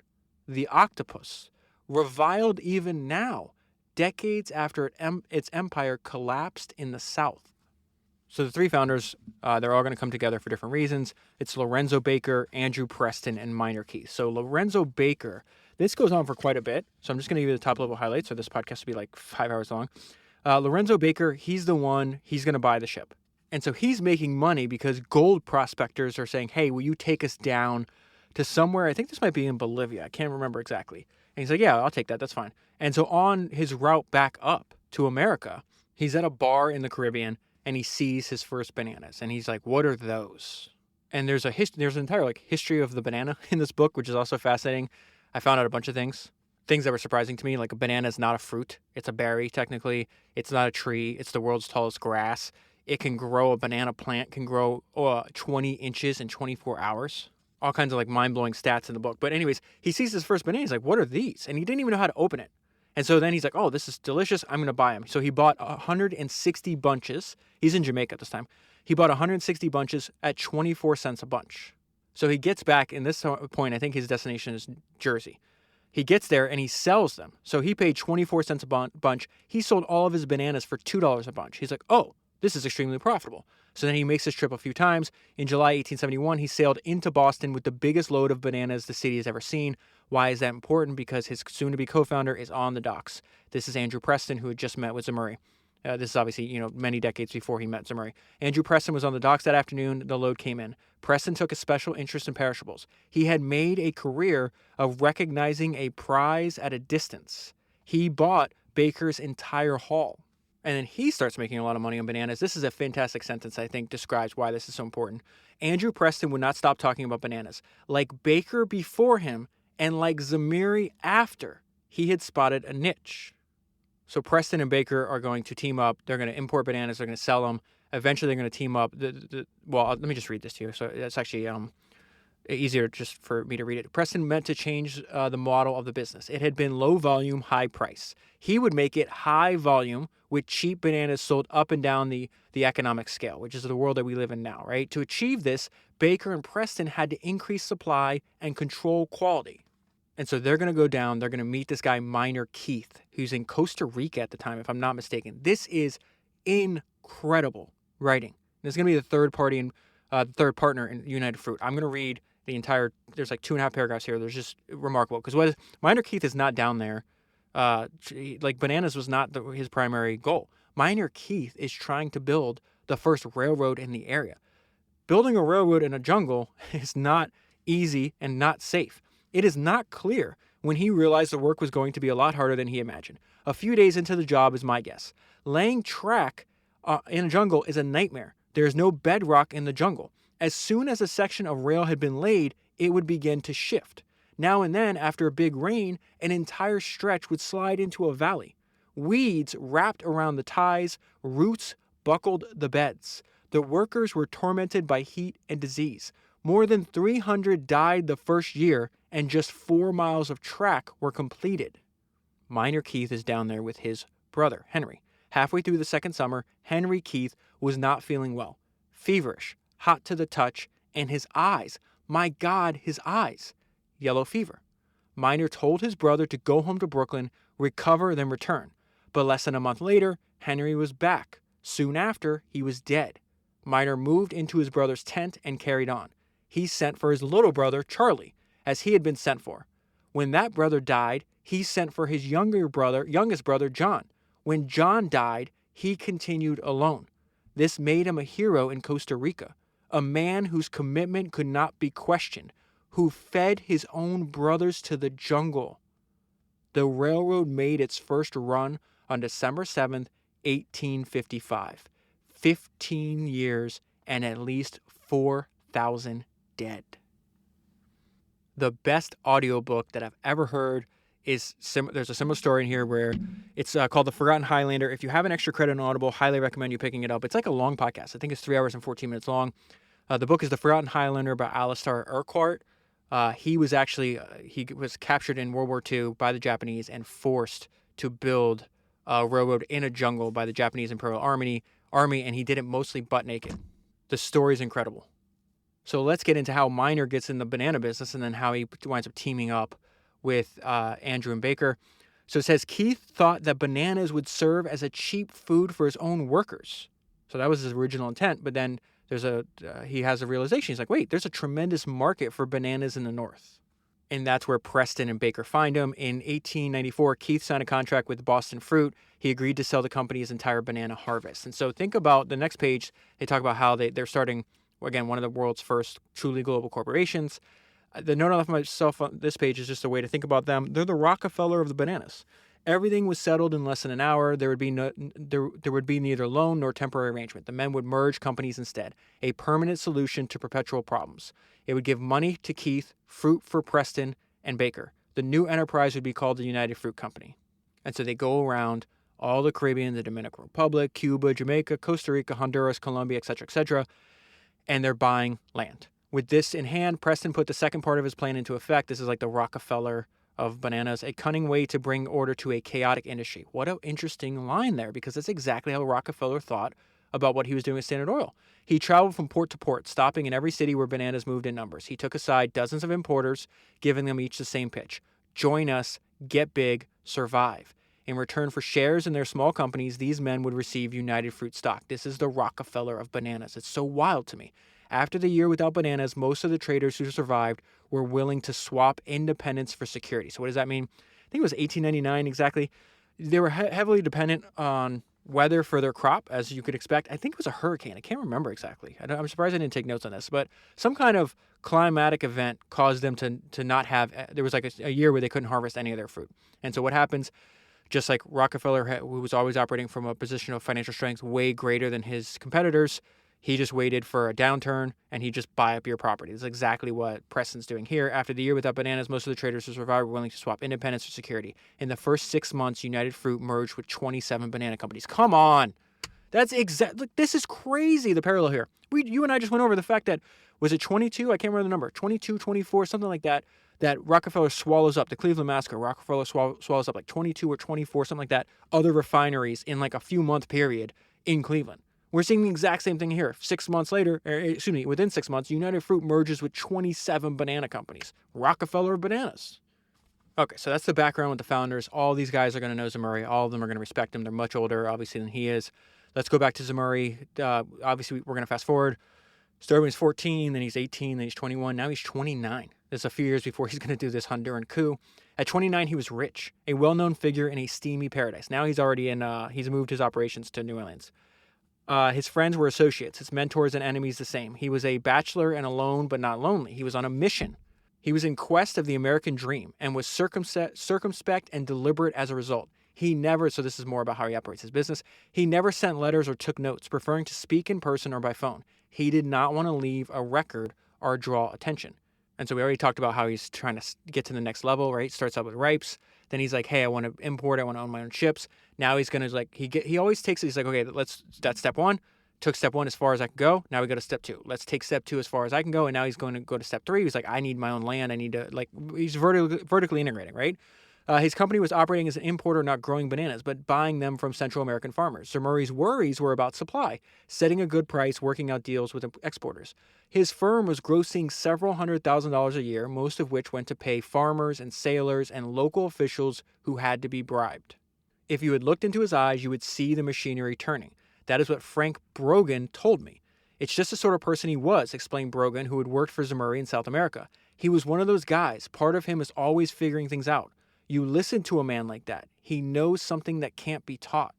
the octopus, reviled even now, decades after its empire collapsed in the South. So the three founders, they're all going to come together for different reasons. It's Lorenzo Baker, Andrew Preston, and Minor Keith. So Lorenzo Baker, this goes on for quite a bit. So I'm just going to give you the top level highlights, so this podcast will be like 5 hours long. Lorenzo Baker, he's going to buy the ship. And so he's making money because gold prospectors are saying, hey, will you take us down to somewhere? I think this might be in Bolivia. I can't remember exactly. And he's like, yeah, I'll take that. That's fine. And so on his route back up to America, he's at a bar in the Caribbean and he sees his first bananas. And he's like, what are those? And there's an entire history of the banana in this book, which is also fascinating. I found out a bunch of things that were surprising to me. Like a banana is not a fruit. It's a berry, technically. It's not a tree. It's the world's tallest grass. It can grow, a banana plant can grow 20 inches in 24 hours. All kinds of mind-blowing stats in the book. But anyways, he sees his first banana. He's like, what are these? And he didn't even know how to open it. And so then he's like, oh, this is delicious. I'm going to buy them. So he bought 160 bunches. He's in Jamaica at this time. He bought 160 bunches at 24 cents a bunch. So he gets back, in this point, I think his destination is Jersey. He gets there and he sells them. So he paid 24 cents a bunch. He sold all of his bananas for $2 a bunch. He's like, oh, this is extremely profitable. So then he makes this trip a few times. In July 1871, he sailed into Boston with the biggest load of bananas the city has ever seen. Why is that important? Because his soon-to-be co-founder is on the docks. This is Andrew Preston, who had just met with Zemurray. This is obviously, many decades before he met Zemurray. Andrew Preston was on the docks that afternoon. The load came in. Preston took a special interest in perishables. He had made a career of recognizing a prize at a distance. He bought Baker's entire haul. And then he starts making a lot of money on bananas. This is a fantastic sentence, I think, describes why this is so important. Andrew Preston would not stop talking about bananas. Like Baker before him and like Zemurray after, he had spotted a niche. So Preston and Baker are going to team up. They're going to import bananas. They're going to sell them. Eventually, they're going to team up. Let me just read this to you. So it's actually easier just for me to read it. Preston meant to change the model of the business. It had been low volume, high price. He would make it high volume with cheap bananas sold up and down the economic scale, which is the world that we live in now, right? To achieve this, Baker and Preston had to increase supply and control quality. And so they're going to go down. They're going to meet this guy, Minor Keith, who's in Costa Rica at the time, if I'm not mistaken. This is incredible writing. This is going to be the third partner in United Fruit. I'm going to read the entire, there's 2.5 paragraphs here. There's just remarkable. Because Minor Keith is not down there. Bananas was not his primary goal. Minor Keith is trying to build the first railroad in the area. Building a railroad in a jungle is not easy and not safe. It is not clear when he realized the work was going to be a lot harder than he imagined. A few days into the job is my guess. Laying track in a jungle is a nightmare. There is no bedrock in the jungle. As soon as a section of rail had been laid, it would begin to shift. Now and then, after a big rain, an entire stretch would slide into a valley. Weeds wrapped around the ties, roots buckled the beds. The workers were tormented by heat and disease. More than 300 died the first year, and just 4 miles of track were completed. Miner Keith is down there with his brother, Henry. Halfway through the second summer, Henry Keith was not feeling well. Feverish, hot to the touch, and his eyes, my God, his eyes, yellow fever. Miner told his brother to go home to Brooklyn, recover, then return. But less than a month later, Henry was back. Soon after, he was dead. Miner moved into his brother's tent and carried on. He sent for his little brother, Charlie, as he had been sent for. When that brother died, he sent for his youngest brother, John. When John died, he continued alone. This made him a hero in Costa Rica, a man whose commitment could not be questioned, who fed his own brothers to the jungle. The railroad made its first run on December 7th, 1855. 15 years and at least 4,000 dead. The best audiobook that I've ever heard is, there's a similar story in here where it's called The Forgotten Highlander. If you have an extra credit on Audible, highly recommend you picking it up. It's like a long podcast. I think it's 3 hours and 14 minutes long. The book is The Forgotten Highlander by Alistair Urquhart. He was captured in World War II by the Japanese and forced to build a railroad in a jungle by the Japanese Imperial Army, and he did it mostly butt naked. The story's incredible. So let's get into how Miner gets in the banana business and then how he winds up teaming up with Andrew and Baker. So it says, Keith thought that bananas would serve as a cheap food for his own workers. So that was his original intent, but then he has a realization. He's like, wait, there's a tremendous market for bananas in the North. And that's where Preston and Baker find him. In 1894, Keith signed a contract with Boston Fruit. He agreed to sell the company's entire banana harvest. And so think about the next page. They talk about how they're starting, again, one of the world's first truly global corporations. The note I left myself on this page is just a way to think about them. They're the Rockefeller of the bananas. Everything was settled in less than an hour. There would be neither loan nor temporary arrangement. The men would merge companies instead, a permanent solution to perpetual problems. It would give money to Keith, fruit for Preston and Baker. The new enterprise would be called the United Fruit Company. And so they go around all the Caribbean, the Dominican Republic, Cuba, Jamaica, Costa Rica, Honduras, Colombia, etc., and they're buying land. With this in hand, Preston put the second part of his plan into effect. This is like the Rockefeller of bananas, a cunning way to bring order to a chaotic industry. What an interesting line there, because that's exactly how Rockefeller thought about what he was doing with Standard Oil. He traveled from port to port, stopping in every city where bananas moved in numbers. He took aside dozens of importers, giving them each the same pitch. Join us, get big, survive. In return for shares in their small companies, these men would receive United Fruit stock. This is the Rockefeller of bananas. It's so wild to me. After the year without bananas, most of the traders who survived were willing to swap independence for security. So what does that mean? I think it was 1899 exactly. They were heavily dependent on weather for their crop, as you could expect. I think it was a hurricane. I can't remember exactly. I'm surprised I didn't take notes on this, but some kind of climatic event caused them to not have, there was like a year where they couldn't harvest any of their fruit. And so what happens, just like Rockefeller, who was always operating from a position of financial strength way greater than his competitors, he just waited for a downturn and he just buy up your property. That's exactly what Preston's doing here. After the year without bananas, most of the traders who survived were willing to swap independence for security. In the first 6 months, United Fruit merged with 27 banana companies. Come on. That's exactly, this is crazy, the parallel here. You and I just went over the fact that, was it 22? I can't remember the number. 22, 24, something like that, that Rockefeller swallows up, the Cleveland Massacre, Rockefeller swallows up like 22 or 24, something like that, other refineries in like a few month period in Cleveland. We're seeing the exact same thing here. Within 6 months, United Fruit merges with 27 banana companies. Rockefeller of bananas. Okay, so that's the background with the founders. All these guys are going to know Zemurray. All of them are going to respect him. They're much older, obviously, than he is. Let's go back to Zemurray. Obviously, we're going to fast forward. Started when he's 14, then he's 18, then he's 21. Now he's 29. This is a few years before he's going to do this Honduran coup. At 29, he was rich, a well-known figure in a steamy paradise. Now he's already he's moved his operations to New Orleans. His friends were associates, his mentors and enemies the same. He was a bachelor and alone, but not lonely. He was on a mission. He was in quest of the American dream and was circumspect and deliberate as a result. So this is more about how he operates his business. He never sent letters or took notes, preferring to speak in person or by phone. He did not want to leave a record or draw attention. And so we already talked about how he's trying to get to the next level, right? Starts out with ripes, Then he's like, hey, I want to import. I want to own my own ships. Now he's going to like, he always takes it. He's like, okay, that's step one. Took step one as far as I can go. Now we go to step two. Let's take step two as far as I can go. And now he's going to go to step three. He's like, I need my own land. I need to like, he's vertically integrating, right? His company was operating as an importer, not growing bananas, but buying them from Central American farmers. Zemurray's worries were about supply, setting a good price, working out deals with exporters. His firm was grossing several $100,000 a year, most of which went to pay farmers and sailors and local officials who had to be bribed. If you had looked into his eyes, you would see the machinery turning. That is what Frank Brogan told me. It's just the sort of person he was, explained Brogan, who had worked for Zemurray in South America. He was one of those guys. Part of him is always figuring things out. You listen to a man like that. He knows something that can't be taught.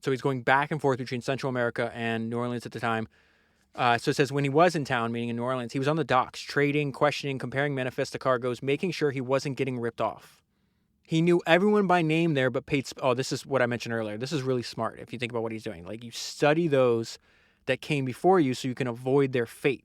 So he's going back and forth between Central America and New Orleans at the time. So it says when he was in town, meaning in New Orleans, he was on the docks, trading, questioning, comparing manifests to cargoes, making sure he wasn't getting ripped off. He knew everyone by name there, but paid... Oh, this is what I mentioned earlier. This is really smart if you think about what he's doing. Like, you study those that came before you so you can avoid their fate.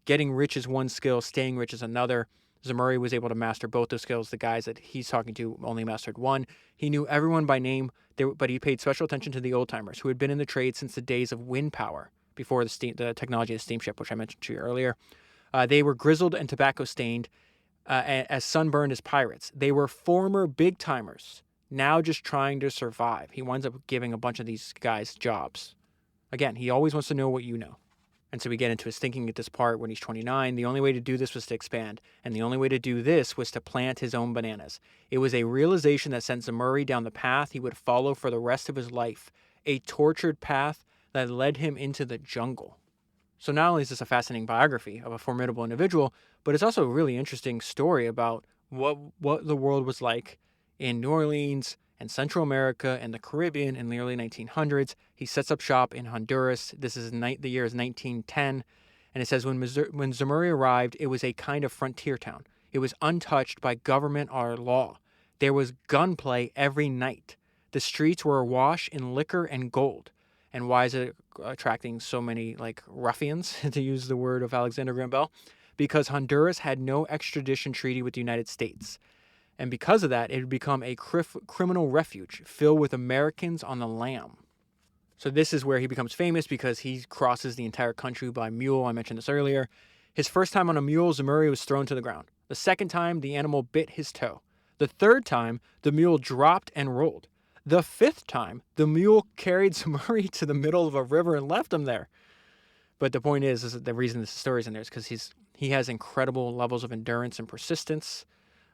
Getting rich is one skill, staying rich is another. Zemurray was able to master both those skills. The guys that he's talking to only mastered one. He knew everyone by name, but he paid special attention to the old-timers who had been in the trade since the days of wind power, before the technology of the steamship, which I mentioned to you earlier. They were grizzled and tobacco-stained, as sunburned as pirates. They were former big-timers, now just trying to survive. He winds up giving a bunch of these guys jobs. Again, he always wants to know what you know. And so we get into his thinking at this part when he's 29. The only way to do this was to expand. And the only way to do this was to plant his own bananas. It was a realization that sent Zemurray down the path he would follow for the rest of his life. A tortured path that led him into the jungle. So not only is this a fascinating biography of a formidable individual, but it's also a really interesting story about what the world was like in New Orleans and Central America and the Caribbean in the early 1900s. He sets up shop in Honduras. This is the year is 1910. And it says when Zemurray arrived, it was a kind of frontier town. It was untouched by government or law. There was gunplay every night. The streets were awash in liquor and gold. And why is it attracting so many like ruffians, to use the word of Alexander Graham Bell? Because Honduras had no extradition treaty with the United States. And because of that, it had become a criminal refuge filled with Americans on the lam. So this is where he becomes famous because he crosses the entire country by mule. I mentioned this earlier. His first time on a mule, Zemurray was thrown to the ground. The second time, the animal bit his toe. The third time, the mule dropped and rolled. The fifth time, the mule carried Zemurray to the middle of a river and left him there. But the point is that the reason this story is in there is because he has incredible levels of endurance and persistence.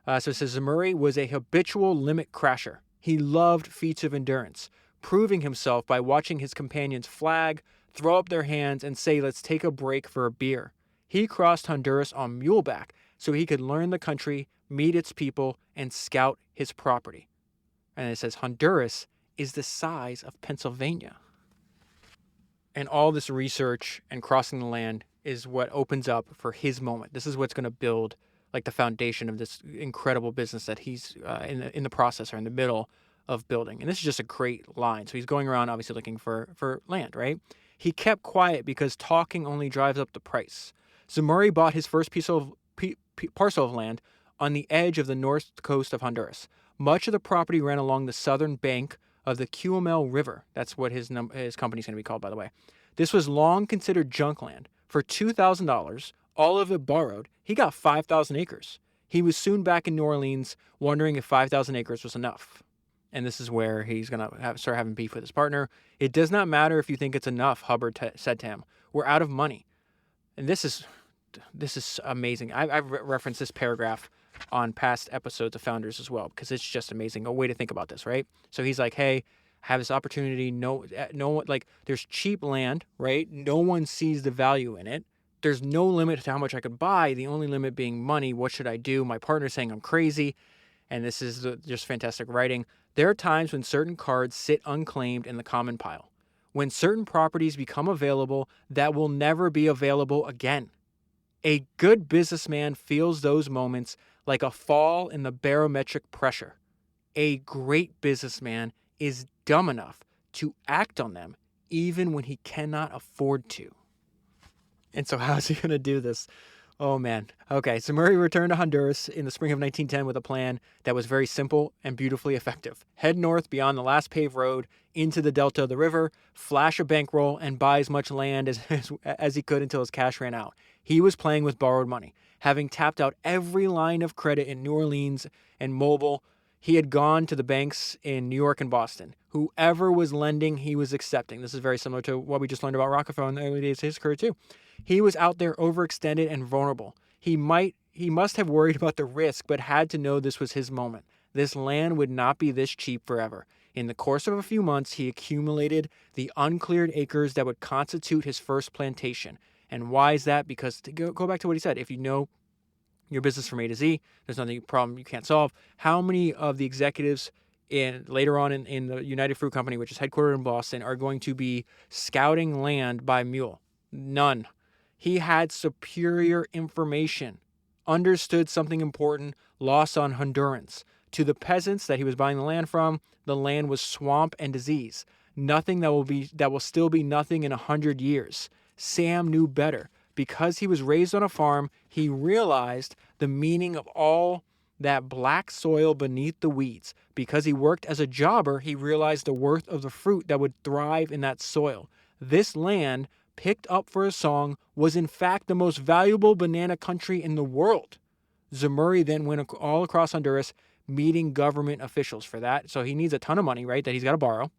So it says Zemurray was a habitual limit crasher. He loved feats of endurance, proving himself by watching his companions flag, throw up their hands, and say, let's take a break for a beer. He crossed Honduras on muleback so he could learn the country, meet its people, and scout his property. And it says Honduras is the size of Pennsylvania. And all this research and crossing the land is what opens up for his moment. This is what's going to build like the foundation of this incredible business that he's in the process or in the middle of building. And this is just a great line. So he's going around obviously looking for land, right? He kept quiet because talking only drives up the price. Zemurray bought his first parcel of land on the edge of the north coast of Honduras. Much of the property ran along the southern bank of the Cumel River. That's what his company's going to be called, by the way. This was long considered junk land. For $2,000, all of it borrowed, he got 5,000 acres. He was soon back in New Orleans, wondering if 5,000 acres was enough. And this is where he's going to start having beef with his partner. It does not matter if you think it's enough, Hubbard said to him. We're out of money. And this is amazing. I've referenced this paragraph on past episodes of Founders as well, because it's just amazing. A way to think about this, right? So he's like, hey, I have this opportunity. No one, like, there's cheap land, right? No one sees the value in it. There's no limit to how much I could buy. The only limit being money. What should I do? My partner's saying I'm crazy. And this is just fantastic writing. There are times when certain cards sit unclaimed in the common pile. When certain properties become available that will never be available again. A good businessman feels those moments like a fall in the barometric pressure. A great businessman is dumb enough to act on them even when he cannot afford to. And so how is he going to do this? Oh, man. Okay, Zemurray returned to Honduras in the spring of 1910 with a plan that was very simple and beautifully effective. Head north beyond the last paved road into the delta of the river, flash a bankroll, and buy as much land as he could until his cash ran out. He was playing with borrowed money. Having tapped out every line of credit in New Orleans and Mobile, he had gone to the banks in New York and Boston. Whoever was lending, he was accepting. This is very similar to what we just learned about Rockefeller in the early days of his career, too. He was out there overextended and vulnerable. He must have worried about the risk, but had to know this was his moment. This land would not be this cheap forever. In the course of a few months, he accumulated the uncleared acres that would constitute his first plantation. And why is that? Because to go back to what he said, if you know your business from A to Z, there's nothing problem you can't solve. How many of the executives later on in the United Fruit Company, which is headquartered in Boston, are going to be scouting land by mule? None. He had superior information, understood something important, lost on Hondurans. To the peasants that he was buying the land from, the land was swamp and disease. Nothing that will still be nothing in 100 years. Sam knew better. Because he was raised on a farm, he realized the meaning of all that black soil beneath the weeds. Because he worked as a jobber, he realized the worth of the fruit that would thrive in that soil. This land, picked up for a song, was in fact the most valuable banana country in the world. Zemurray then went all across Honduras meeting government officials for that. So he needs a ton of money, right, that he's got to borrow.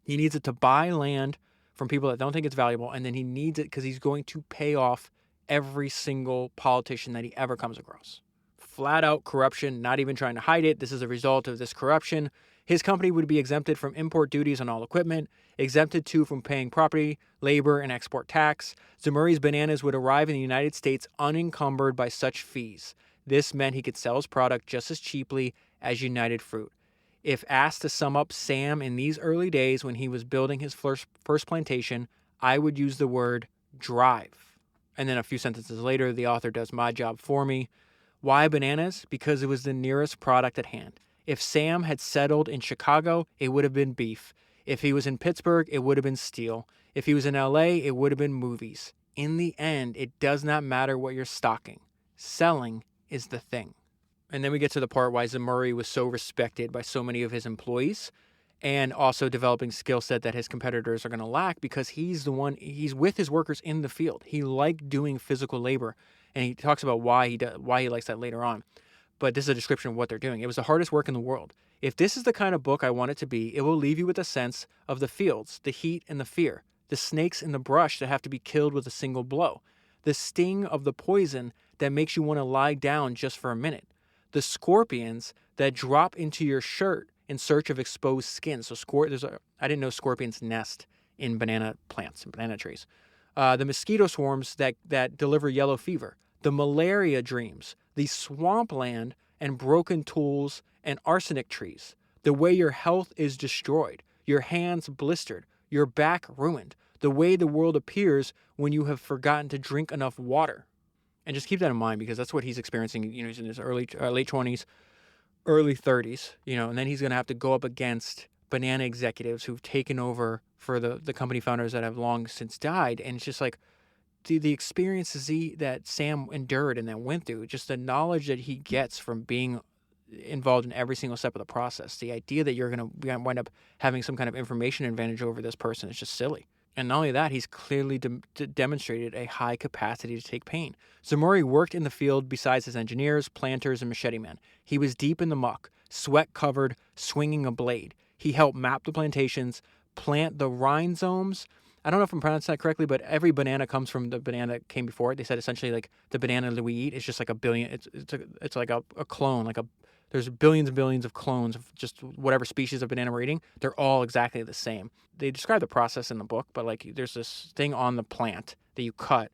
He needs it to buy land from people that don't think it's valuable, and then he needs it because he's going to pay off every single politician that he ever comes across. Flat out corruption, not even trying to hide it. This is a result of this corruption. His company would be exempted from import duties on all equipment, exempted too from paying property, labor, and export tax. Zemurray's bananas would arrive in the United States unencumbered by such fees. This meant he could sell his product just as cheaply as United Fruit. If asked to sum up Sam in these early days when he was building his first plantation, I would use the word drive. And then a few sentences later, the author does my job for me. Why bananas? Because it was the nearest product at hand. If Sam had settled in Chicago, it would have been beef. If he was in Pittsburgh, it would have been steel. If he was in LA, it would have been movies. In the end, it does not matter what you're stocking. Selling is the thing. And then we get to the part why Zemurray was so respected by so many of his employees, and also developing skill set that his competitors are going to lack because he's with his workers in the field. He liked doing physical labor, and he talks about why he likes that later on. But this is a description of what they're doing. It was the hardest work in the world. If this is the kind of book I want it to be, it will leave you with a sense of the fields, the heat and the fear, the snakes in the brush that have to be killed with a single blow, the sting of the poison that makes you want to lie down just for a minute, the scorpions that drop into your shirt in search of exposed skin. So I didn't know scorpions nest in banana plants and banana trees. The mosquito swarms that deliver yellow fever, the malaria dreams, the swampland and broken tools and arsenic trees, the way your health is destroyed, your hands blistered, your back ruined, the way the world appears when you have forgotten to drink enough water. And just keep that in mind because that's what he's experiencing. He's in his late 20s, early 30s, and then he's going to have to go up against banana executives who've taken over for the company founders that have long since died. And it's just like the experiences that Sam endured and then went through, just the knowledge that he gets from being involved in every single step of the process. The idea that you're going to wind up having some kind of information advantage over this person is just silly. And not only that, he's clearly demonstrated a high capacity to take pain. Zemurray worked in the field besides his engineers, planters, and machete men. He was deep in the muck, sweat-covered, swinging a blade. He helped map the plantations, plant the rhizomes. I don't know if I'm pronouncing that correctly, but every banana comes from the banana that came before it. They said essentially like the banana that we eat is just like a billion. It's like a clone, there's billions and billions of clones of just whatever species of banana we're eating. They're all exactly the same. They describe the process in the book, but there's this thing on the plant that you cut,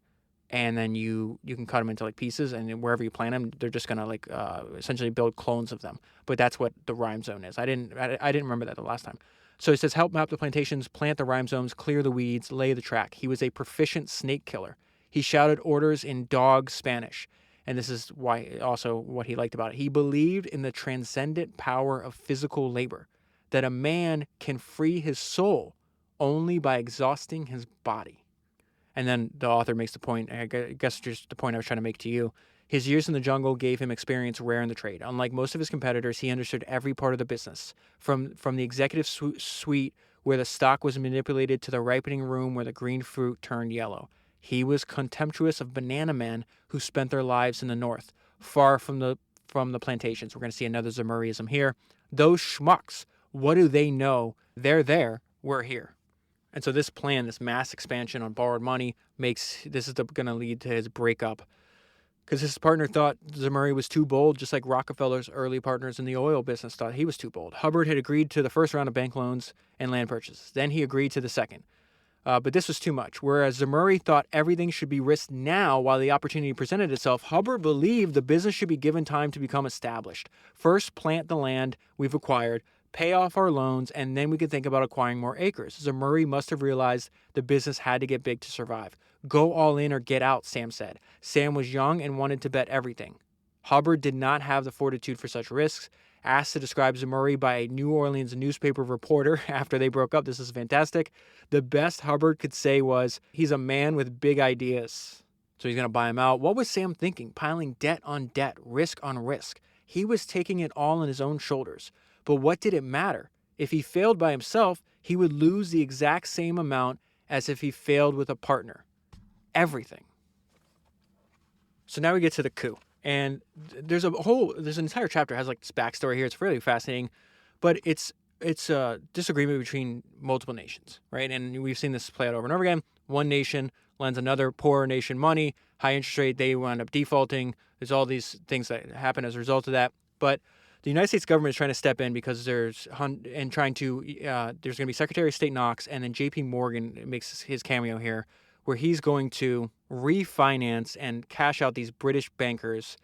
and then you can cut them into pieces, and then wherever you plant them, they're just gonna essentially build clones of them. But that's what the rhizome is. I didn't remember that the last time. So he says, help map the plantations, plant the rhizomes, clear the weeds, lay the track. He was a proficient snake killer. He shouted orders in dog Spanish. And this is why also what he liked about it. He believed in the transcendent power of physical labor, that a man can free his soul only by exhausting his body. And then the author makes the point, I guess just the point I was trying to make to you. His years in the jungle gave him experience rare in the trade. Unlike most of his competitors, he understood every part of the business, from the executive suite where the stock was manipulated to the ripening room where the green fruit turned yellow. He was contemptuous of banana men who spent their lives in the north, far from the plantations. We're going to see another Zemurrayism here. Those schmucks, what do they know? They're there, we're here. And so this plan, this mass expansion on borrowed money, this is going to lead to his breakup. Because his partner thought Zemurray was too bold, just like Rockefeller's early partners in the oil business thought he was too bold. Hubbard had agreed to the first round of bank loans and land purchases. Then he agreed to the second. But this was too much. Whereas Zemurray thought everything should be risked now while the opportunity presented itself, Hubbard believed the business should be given time to become established. First, plant the land we've acquired, pay off our loans, and then we could think about acquiring more acres. Zemurray must have realized the business had to get big to survive. Go all in or get out, Sam said. Sam was young and wanted to bet everything. Hubbard did not have the fortitude for such risks. Asked to describe Zemurray by a New Orleans newspaper reporter after they broke up, this is fantastic, the best Hubbard could say was, he's a man with big ideas. So he's going to buy him out. What was Sam thinking? Piling debt on debt, risk on risk. He was taking it all on his own shoulders. But what did it matter? If he failed by himself, he would lose the exact same amount as if he failed with a partner. Everything. So now we get to the coup. And there's an entire chapter that has like this backstory here. It's really fascinating, but it's a disagreement between multiple nations, right? And we've seen this play out over and over again. One nation lends another poorer nation money, high interest rate, they wind up defaulting. There's all these things that happen as a result of that. But the United States government is trying to step in because there's going to be Secretary of State Knox, and then J.P. Morgan makes his cameo here, where he's going to refinance and cash out these British bankers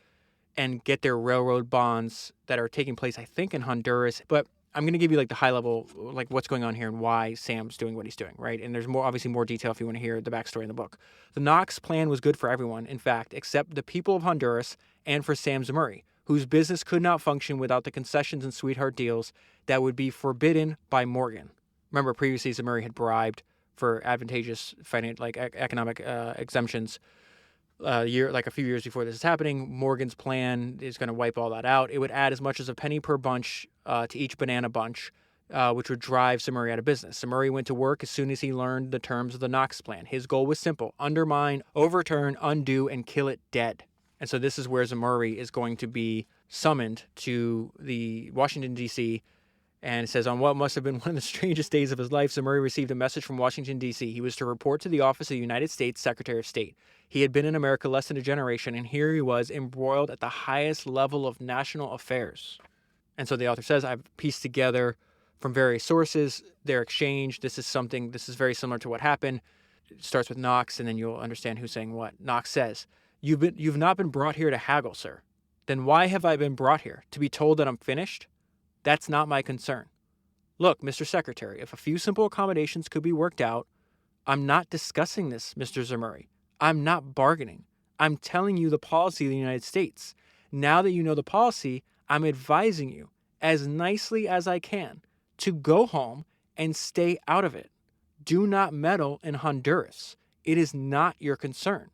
and get their railroad bonds that are taking place, I think, in Honduras. But I'm going to give you like the high level, like what's going on here and why Sam's doing what he's doing, right? And there's obviously more detail if you want to hear the backstory in the book. The Knox plan was good for everyone, in fact, except the people of Honduras and for Sam Zemurray, whose business could not function without the concessions and sweetheart deals that would be forbidden by Morgan. Remember, previously Zemurray had bribed for advantageous economic exemptions a few years before this is happening. Morgan's plan is going to wipe all that out. It would add as much as a penny per bunch to each banana bunch, which would drive Zemurray out of business. Zemurray went to work as soon as he learned the terms of the Knox plan. His goal was simple: undermine, overturn, undo, and kill it dead. And so this is where Zemurray is going to be summoned to the Washington, D.C., and it says, on what must have been one of the strangest days of his life, Zemurray received a message from Washington, D.C. He was to report to the office of the United States Secretary of State. He had been in America less than a generation, and here he was embroiled at the highest level of national affairs. And so the author says, I've pieced together from various sources their exchange. This is very similar to what happened. It starts with Knox, and then you'll understand who's saying what. Knox says, You've not been brought here to haggle, sir. Then why have I been brought here? To be told that I'm finished? That's not my concern. Look, Mr. Secretary, if a few simple accommodations could be worked out, I'm not discussing this, Mr. Zemurray. I'm not bargaining. I'm telling you the policy of the United States. Now that you know the policy, I'm advising you, as nicely as I can, to go home and stay out of it. Do not meddle in Honduras. It is not your concern.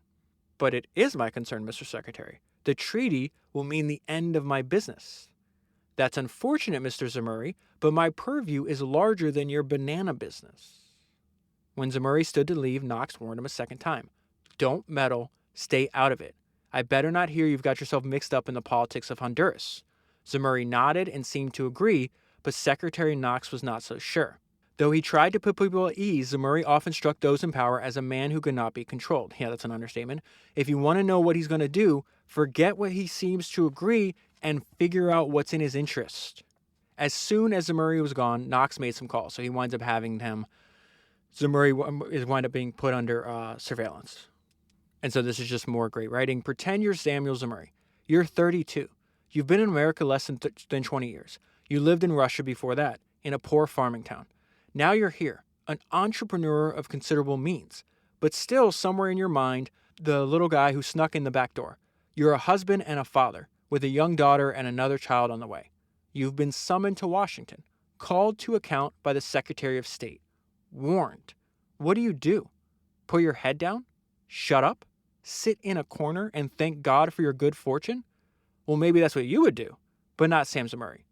But it is my concern, Mr. Secretary. The treaty will mean the end of my business. That's unfortunate, Mr. Zemurray, but my purview is larger than your banana business. When Zemurray stood to leave, Knox warned him a second time. Don't meddle. Stay out of it. I better not hear you've got yourself mixed up in the politics of Honduras. Zemurray nodded and seemed to agree, but Secretary Knox was not so sure. Though he tried to put people at ease, Zemurray often struck those in power as a man who could not be controlled. Yeah, that's an understatement. If you want to know what he's going to do, forget what he seems to agree and figure out what's in his interest. As soon as Zemurray was gone, Knox made some calls, so he winds up having him. Zemurray is wind up being put under surveillance. And so this is just more great writing. Pretend you're Samuel Zemurray. You're 32. You've been in America less than 20 years. You lived in Russia before that, in a poor farming town. Now you're here, an entrepreneur of considerable means, but still somewhere in your mind, the little guy who snuck in the back door. You're a husband and a father, with a young daughter and another child on the way. You've been summoned to Washington, called to account by the Secretary of State, warned. What do? Put your head down? Shut up? Sit in a corner and thank God for your good fortune? Well, maybe that's what you would do, but not Sam Zemurray.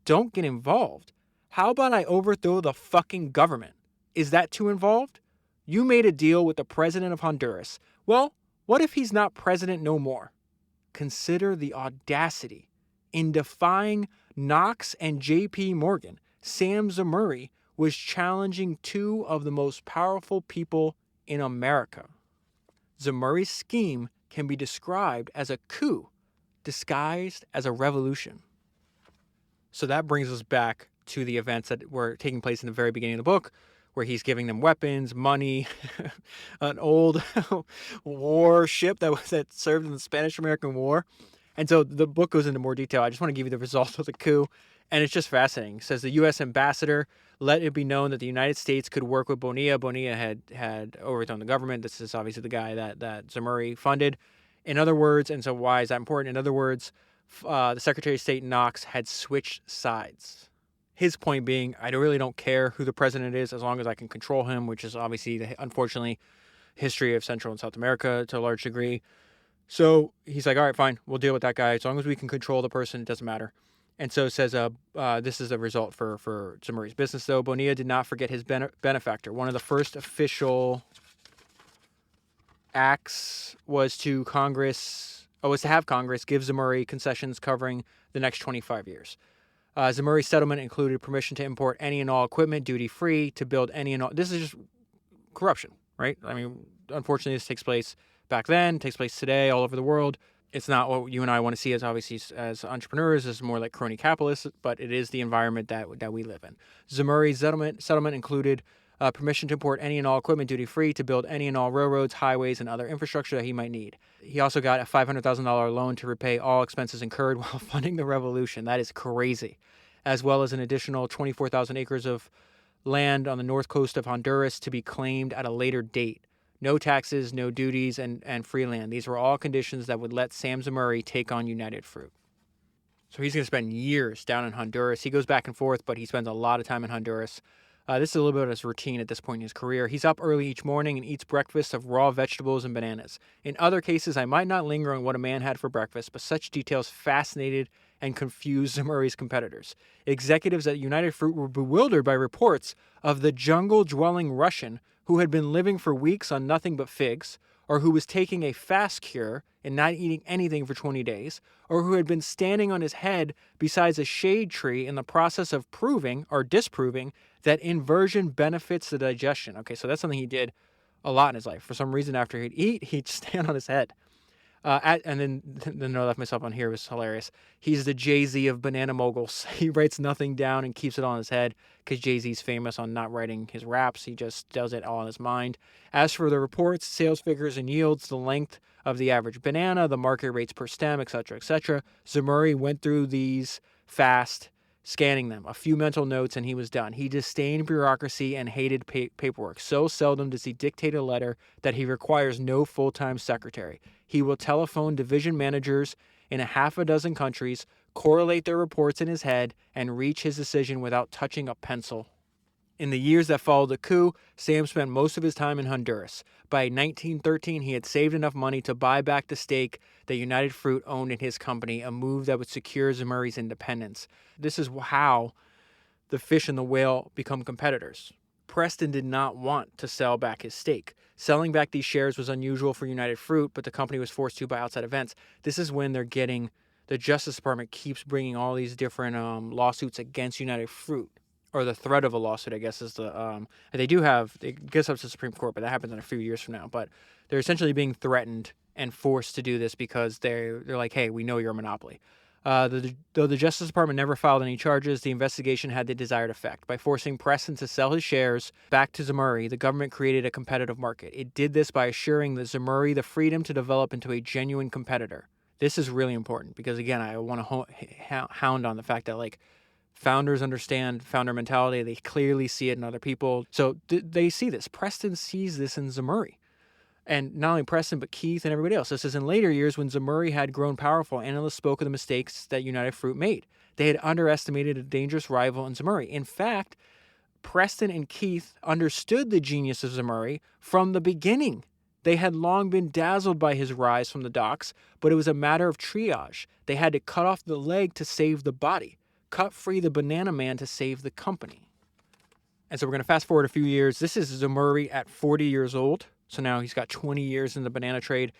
Don't get involved. How about I overthrow the fucking government? Is that too involved? You made a deal with the president of Honduras. Well, what if he's not president no more? Consider the audacity. In defying Knox and J.P. Morgan, Sam Zemurray was challenging two of the most powerful people in America. Zemurray's scheme can be described as a coup disguised as a revolution. So that brings us back to the events that were taking place in the very beginning of the book, where he's giving them weapons, money, an old warship that served in the Spanish-American War. And so the book goes into more detail. I just want to give you the results of the coup, and it's just fascinating. It says the U.S. ambassador let it be known that the United States could work with Bonilla. Bonilla had overthrown the government. This is obviously the guy that Zemurray funded. In other words, and so why is that important? In other words, the Secretary of State Knox had switched sides. His point being, I really don't care who the president is as long as I can control him, which is obviously, unfortunately, history of Central and South America to a large degree. So he's like, all right, fine, we'll deal with that guy. As long as we can control the person, it doesn't matter. And so it says this is the result for Zemurray's business, though. Bonilla did not forget his benefactor. One of the first official acts was to have Congress give Zemurray concessions covering the next 25 years. Zemurray's settlement included permission to import any and all equipment duty-free, to build any and all... This is just corruption, right? I mean, unfortunately, this takes place back then, takes place today all over the world. It's not what you and I want to see as obviously as entrepreneurs. It's more like crony capitalists, but it is the environment that we live in. Zemurray's settlement included permission to import any and all equipment duty-free, to build any and all railroads, highways, and other infrastructure that he might need. He also got a $500,000 loan to repay all expenses incurred while funding the revolution. That is crazy. As well as an additional 24,000 acres of land on the north coast of Honduras to be claimed at a later date. No taxes, no duties, and free land. These were all conditions that would let Sam Zemurray take on United Fruit. So he's going to spend years down in Honduras. He goes back and forth, but he spends a lot of time in Honduras. This is a little bit of his routine at this point in his career. He's up early each morning and eats breakfast of raw vegetables and bananas. In other cases, I might not linger on what a man had for breakfast, but such details fascinated and confused Zemurray's competitors. Executives at United Fruit were bewildered by reports of the jungle-dwelling Russian who had been living for weeks on nothing but figs, or who was taking a fast cure and not eating anything for 20 days, or who had been standing on his head beside a shade tree in the process of proving or disproving that inversion benefits the digestion. Okay, so that's something he did a lot in his life. For some reason, after he'd eat, he'd stand on his head. And then the note I left myself on here was hilarious. He's the Jay-Z of banana moguls. He writes nothing down and keeps it on his head because Jay-Z's famous on not writing his raps. He just does it all in his mind. As for the reports, sales figures, and yields, the length of the average banana, the market rates per stem, etc., Zemurray went through these fast, scanning them. A few mental notes and he was done. He disdained bureaucracy and hated paperwork. So seldom does he dictate a letter that he requires no full-time secretary. He will telephone division managers in a half a dozen countries, correlate their reports in his head, and reach his decision without touching a pencil. In the years that followed the coup, Sam spent most of his time in Honduras. By 1913, he had saved enough money to buy back the stake that United Fruit owned in his company, a move that would secure Zemurray's independence. This is how the fish and the whale become competitors. Preston did not want to sell back his stake. Selling back these shares was unusual for United Fruit, but the company was forced to by outside events. This is when the Justice Department keeps bringing all these different lawsuits against United Fruit, or the threat of a lawsuit, I guess, is the they do have, it gets up to the Supreme Court, but that happens in a few years from now. But they're essentially being threatened and forced to do this because they're like, hey, we know you're a monopoly. Though the Justice Department never filed any charges, the investigation had the desired effect. By forcing Preston to sell his shares back to Zemurray, the government created a competitive market. It did this by assuring the Zemurray the freedom to develop into a genuine competitor. This is really important because, again, I want to hound on the fact that, like, founders understand founder mentality. They clearly see it in other people. So they see this. Preston sees this in Zemurray. And not only Preston, but Keith and everybody else. This is in later years when Zemurray had grown powerful. Analysts spoke of the mistakes that United Fruit made. They had underestimated a dangerous rival in Zemurray. In fact, Preston and Keith understood the genius of Zemurray from the beginning. They had long been dazzled by his rise from the docks, but it was a matter of triage. They had to cut off the leg to save the body, cut free the banana man to save the company. And so we're going to fast forward a few years. This is Zemurray at 40 years old. So now he's got 20 years in the banana trade.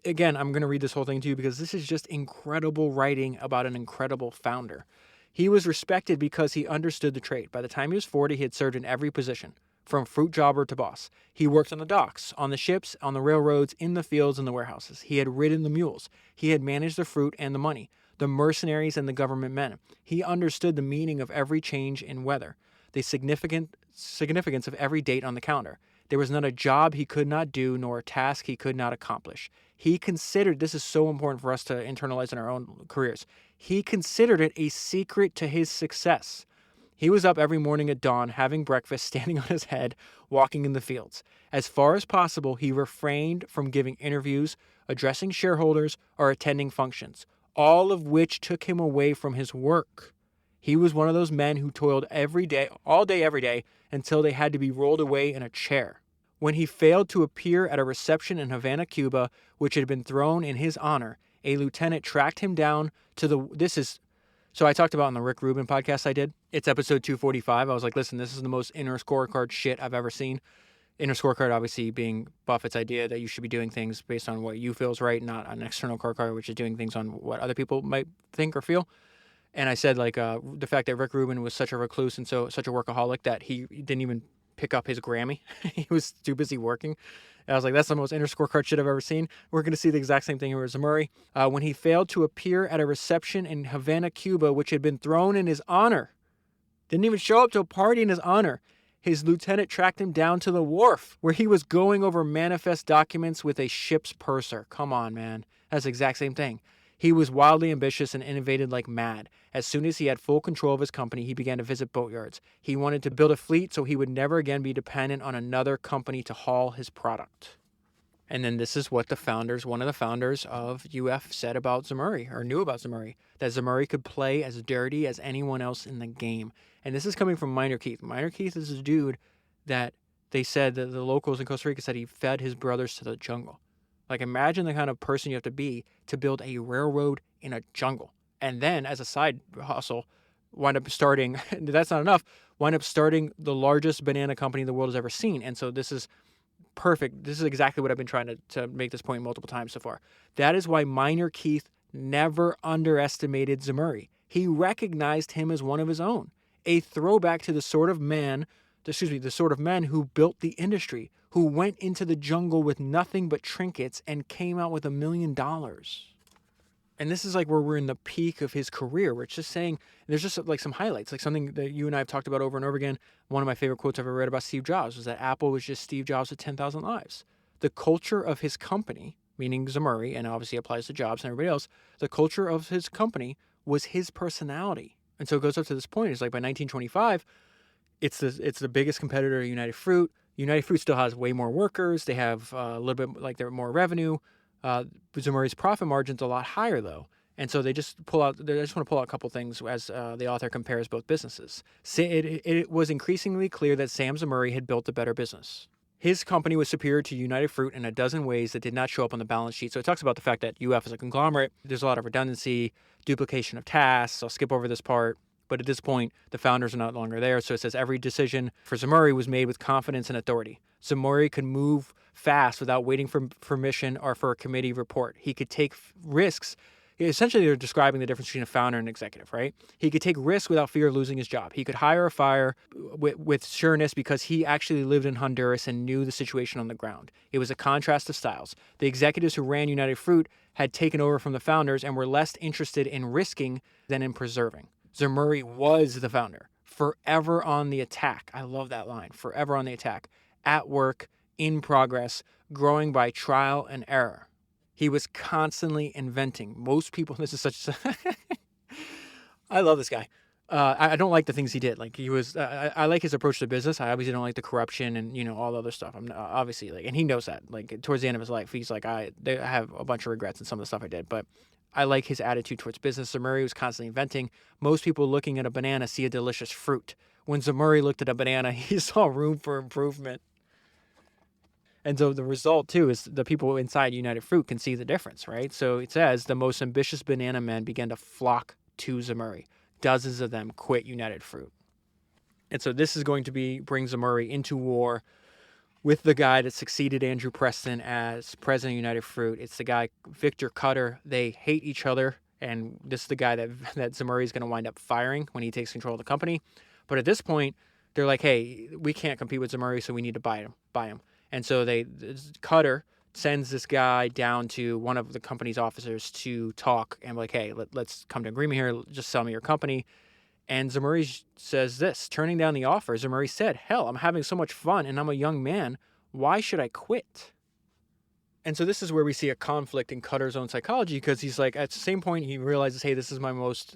Again, I'm going to read this whole thing to you because this is just incredible writing about an incredible founder. He was respected because he understood the trade. By the time he was 40, he had served in every position, from fruit jobber to boss. He worked on the docks, on the ships, on the railroads, in the fields, and the warehouses. He had ridden the mules. He had managed the fruit and the money, the mercenaries and the government men. He understood the meaning of every change in weather, the significance of every date on the calendar. There was not a job he could not do, nor a task he could not accomplish. He considered, this is so important for us to internalize in our own careers, he considered it a secret to his success. He was up every morning at dawn, having breakfast, standing on his head, walking in the fields. As far as possible, he refrained from giving interviews, addressing shareholders, or attending functions, all of which took him away from his work. He was one of those men who toiled every day, all day, every day, until they had to be rolled away in a chair. When he failed to appear at a reception in Havana, Cuba, which had been thrown in his honor, a lieutenant tracked him down to so I talked about on the Rick Rubin podcast I did. It's episode 245. I was like, listen, this is the most inner scorecard shit I've ever seen. Inner scorecard obviously being Buffett's idea that you should be doing things based on what you feel is right, not an external scorecard, which is doing things on what other people might think or feel. And I said, like, the fact that Rick Rubin was such a recluse and such a workaholic that he didn't even pick up his Grammy. He was too busy working. And I was like, that's the most inner scorecard shit I've ever seen. We're going to see the exact same thing here with Zemurray. When he failed to appear at a reception in Havana, Cuba, which had been thrown in his honor. Didn't even show up to a party in his honor. His lieutenant tracked him down to the wharf, where he was going over manifest documents with a ship's purser. Come on, man. That's the exact same thing. He was wildly ambitious and innovated like mad. As soon as he had full control of his company, he began to visit boatyards. He wanted to build a fleet so he would never again be dependent on another company to haul his product. And then this is what one of the founders of UF said about Zemurray, or knew about Zemurray, that Zemurray could play as dirty as anyone else in the game. And this is coming from Minor Keith. Minor Keith is a dude that they said that the locals in Costa Rica said he fed his brothers to the jungle. Like, imagine the kind of person you have to be to build a railroad in a jungle. And then, as a side hustle, wind up starting, that's not enough, wind up starting the largest banana company the world has ever seen. And so this is perfect. This is exactly what I've been trying to make this point multiple times so far. That is why Minor Keith never underestimated Zemurray. He recognized him as one of his own, a throwback to the sort of men who built the industry, who went into the jungle with nothing but trinkets and came out with $1 million. And this is like where we're in the peak of his career. We're just saying, there's just like some highlights, like something that you and I have talked about over and over again. One of my favorite quotes I've ever read about Steve Jobs was that Apple was just Steve Jobs with 10,000 lives. The culture of his company, meaning Zemurray, and obviously applies to Jobs and everybody else, the culture of his company was his personality. And so it goes up to this point. It's like by 1925, it's the biggest competitor to United Fruit. United Fruit still has way more workers. They have a little bit, like, they're more revenue. Zemurray's profit margin's a lot higher, though. And so they just want to pull out a couple things as the author compares both businesses. It was increasingly clear that Sam Zemurray had built a better business. His company was superior to United Fruit in a dozen ways that did not show up on the balance sheet. So it talks about the fact that UF is a conglomerate. There's a lot of redundancy, duplication of tasks. I'll skip over this part. But at this point, the founders are no longer there. So it says every decision for Zemurray was made with confidence and authority. Zemurray could move fast without waiting for permission or for a committee report. He could take risks. Essentially, they're describing the difference between a founder and an executive, right? He could take risks without fear of losing his job. He could hire or fire with sureness because he actually lived in Honduras and knew the situation on the ground. It was a contrast of styles. The executives who ran United Fruit had taken over from the founders and were less interested in risking than in preserving. Zemurray was the founder, forever on the attack. I love that line, forever on the attack, at work, in progress, growing by trial and error. He was constantly inventing. Most people, this is such, I love this guy. I don't like the things he did. Like he was, I like his approach to business. I obviously don't like the corruption and, all the other stuff. I'm obviously like, and he knows that, like towards the end of his life, he's like, I have a bunch of regrets in some of the stuff I did, but I like his attitude towards business. Zemurray was constantly inventing. Most people looking at a banana see a delicious fruit. When Zemurray looked at a banana, he saw room for improvement. And so the result, too, is the people inside United Fruit can see the difference, right? So it says the most ambitious banana men began to flock to Zemurray. Dozens of them quit United Fruit. And so this is going to bring Zemurray into war with the guy that succeeded Andrew Preston as president of United Fruit. It's the guy, Victor Cutter. They hate each other, and this is the guy that Zemurray is going to wind up firing when he takes control of the company. But at this point, they're like, hey, we can't compete with Zemurray, so we need to buy him. And so Cutter sends this guy down to one of the company's officers to talk and be like, hey, let's come to an agreement here. Just sell me your company. And Zemurray says this, turning down the offer, Zemurray said, hell, I'm having so much fun and I'm a young man. Why should I quit? And so this is where we see a conflict in Cutter's own psychology, because he's like, at the same point, he realizes, hey, this is my most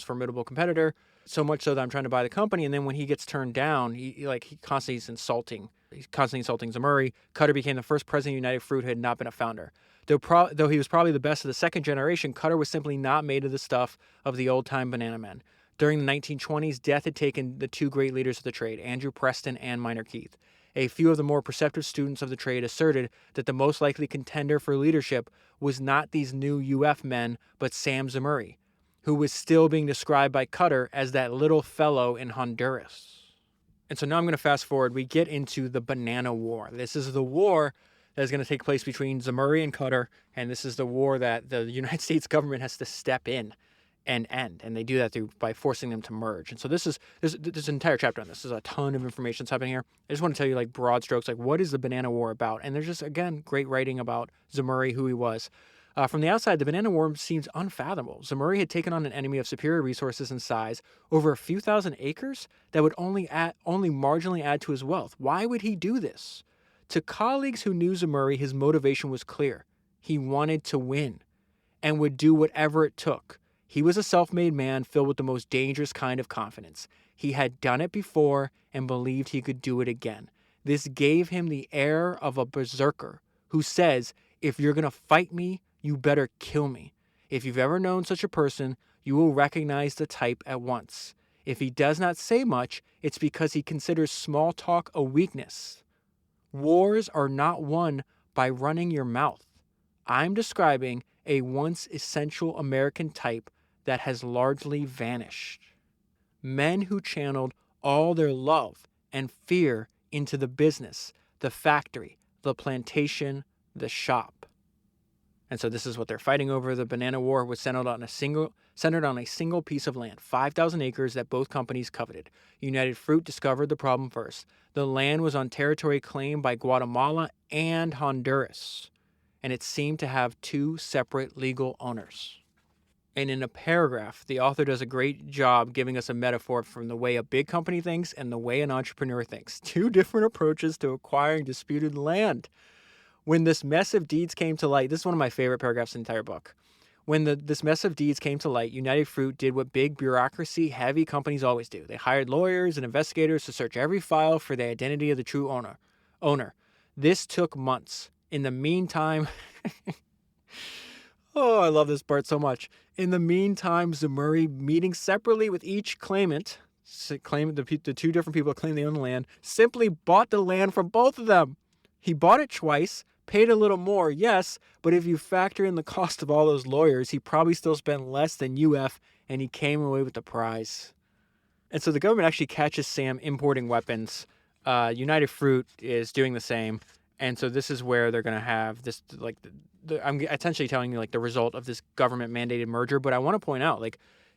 formidable competitor. So much so that I'm trying to buy the company. And then when he gets turned down, he constantly is insulting. He's constantly insulting Zemurray. Cutter became the first president of United Fruit who had not been a founder. Though he was probably the best of the second generation, Cutter was simply not made of the stuff of the old-time banana men. During the 1920s, death had taken the two great leaders of the trade, Andrew Preston and Minor Keith. A few of the more perceptive students of the trade asserted that the most likely contender for leadership was not these new UF men, but Sam Zemurray, who was still being described by Cutter as that little fellow in Honduras. And so now I'm going to fast forward. We get into the Banana War. This is the war that is going to take place between Zemurray and Cutter, and this is the war that the United States government has to step in and end, and they do that by forcing them to merge. And so there's an entire chapter on this. There's a ton of information that's happening here. I just want to tell you broad strokes, what is the Banana War about? And there's just, again, great writing about Zemurray, who he was. From the outside, the Banana War seems unfathomable. Zemurray had taken on an enemy of superior resources and size, over a few thousand acres, that would only marginally add to his wealth. Why would he do this? To colleagues who knew Zemurray, his motivation was clear. He wanted to win and would do whatever it took. He was a self-made man filled with the most dangerous kind of confidence. He had done it before and believed he could do it again. This gave him the air of a berserker who says, if you're going to fight me, you better kill me. If you've ever known such a person, you will recognize the type at once. If he does not say much, it's because he considers small talk a weakness. Wars are not won by running your mouth. I'm describing a once essential American type that has largely vanished. Men who channeled all their love and fear into the business, the factory, the plantation, the shop. And so this is what they're fighting over. The Banana War was centered on a single piece of land, 5,000 acres that both companies coveted. United Fruit discovered the problem first. The land was on territory claimed by Guatemala and Honduras, and it seemed to have two separate legal owners. And in a paragraph, the author does a great job giving us a metaphor from the way a big company thinks and the way an entrepreneur thinks. Two different approaches to acquiring disputed land. When this mess of deeds came to light, this is one of my favorite paragraphs in the entire book. When this mess of deeds came to light, United Fruit did what big bureaucracy-heavy companies always do. They hired lawyers and investigators to search every file for the identity of the true owner. This took months. In the meantime... Oh, I love this part so much. In the meantime, Zemurray, meeting separately with each claimant, the two different people claim they own the land, simply bought the land from both of them. He bought it twice, paid a little more, yes, but if you factor in the cost of all those lawyers, he probably still spent less than UF, and he came away with the prize. And so the government actually catches Sam importing weapons. United Fruit is doing the same. And so this is where they're going to have this, I'm essentially telling you, the result of this government-mandated merger. But I want to point out,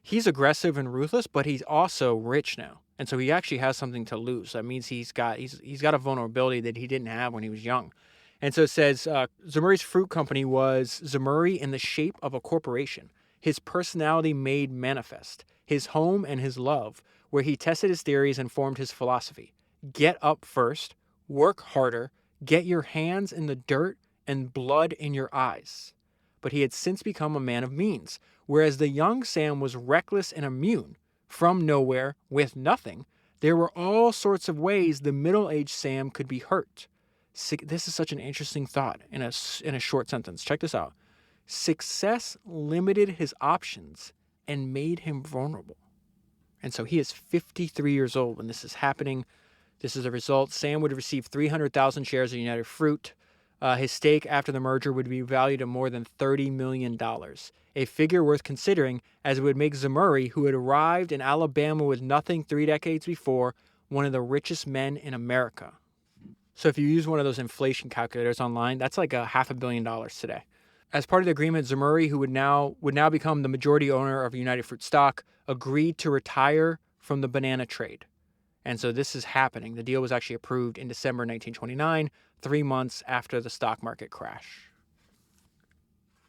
he's aggressive and ruthless, but he's also rich now. And so he actually has something to lose. That means he's got a vulnerability that he didn't have when he was young. And so it says, Zemurray's fruit company was Zemurray in the shape of a corporation. His personality made manifest. His home and his love, where he tested his theories and formed his philosophy. Get up first, work harder, get your hands in the dirt and blood in your eyes. But he had since become a man of means, whereas the young Sam was reckless and immune. From nowhere, with nothing, there were all sorts of ways the middle-aged Sam could be hurt. This is such an interesting thought in a short sentence. Check this out. Success limited his options and made him vulnerable. And so he is 53 years old when this is happening. This is a result. Sam would have received 300,000 shares of United Fruit. His stake after the merger would be valued at more than $30 million, a figure worth considering as it would make Zemurray, who had arrived in Alabama with nothing 3 decades before, one of the richest men in America. So if you use one of those inflation calculators online, that's like $500 million today. As part of the agreement, Zemurray, who would now become the majority owner of United Fruit stock, agreed to retire from the banana trade. And so this is happening. The deal was actually approved in December 1929, 3 months after the stock market crash.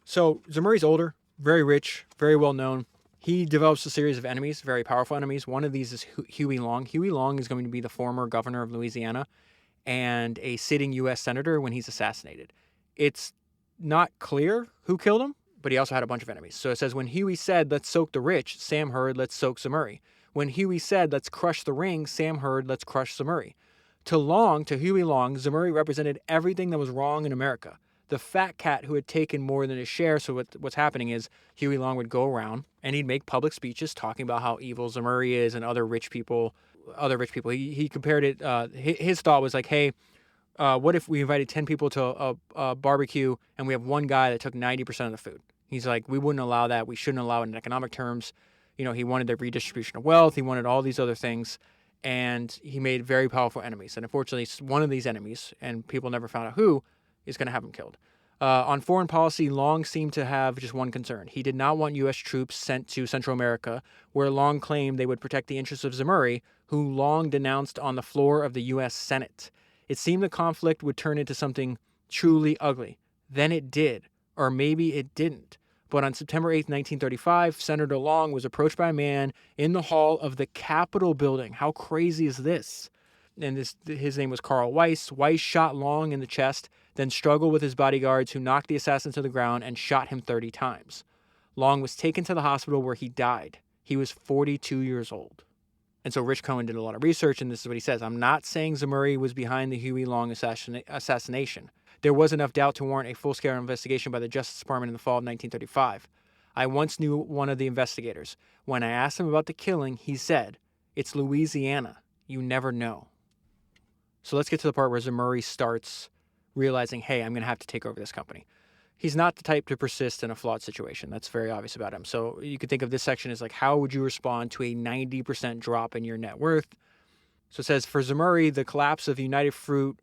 So Zemurray's older, very rich, very well known. He develops a series of enemies, very powerful enemies. One of these is Huey Long. Huey Long is going to be the former governor of Louisiana and a sitting U.S. senator when he's assassinated. It's not clear who killed him, but he also had a bunch of enemies. So it says, when Huey said, let's soak the rich, Sam heard, let's soak Zemurray. When Huey said, let's crush the ring, Sam heard, let's crush Zemurray. To Huey Long, Zemurray represented everything that was wrong in America. The fat cat who had taken more than his share. So what's happening is Huey Long would go around and he'd make public speeches talking about how evil Zemurray is and other rich people. He compared it, his thought was like, hey, what if we invited 10 people to a barbecue and we have one guy that took 90% of the food? He's like, we wouldn't allow that. We shouldn't allow it in economic terms. You know, he wanted the redistribution of wealth. He wanted all these other things. And he made very powerful enemies. And unfortunately, one of these enemies, and people never found out who, is going to have him killed. On foreign policy, Long seemed to have just one concern. He did not want U.S. troops sent to Central America, where Long claimed they would protect the interests of Zemurray, who Long denounced on the floor of the U.S. Senate. It seemed the conflict would turn into something truly ugly. Then it did, or maybe it didn't. But on September 8th, 1935, Senator Long was approached by a man in the hall of the Capitol building. How crazy is this? And his name was Carl Weiss. Weiss shot Long in the chest, then struggled with his bodyguards, who knocked the assassin to the ground and shot him 30 times. Long was taken to the hospital where he died. He was 42 years old. And so Rich Cohen did a lot of research, and this is what he says. I'm not saying Zemurray was behind the Huey Long assassination. There was enough doubt to warrant a full-scale investigation by the Justice Department in the fall of 1935. I once knew one of the investigators. When I asked him about the killing, he said, "It's Louisiana. You never know." So let's get to the part where Zemurray starts realizing, hey, I'm going to have to take over this company. He's not the type to persist in a flawed situation. That's very obvious about him. So you could think of this section as like, how would you respond to a 90% drop in your net worth? So it says, for Zemurray, the collapse of United Fruit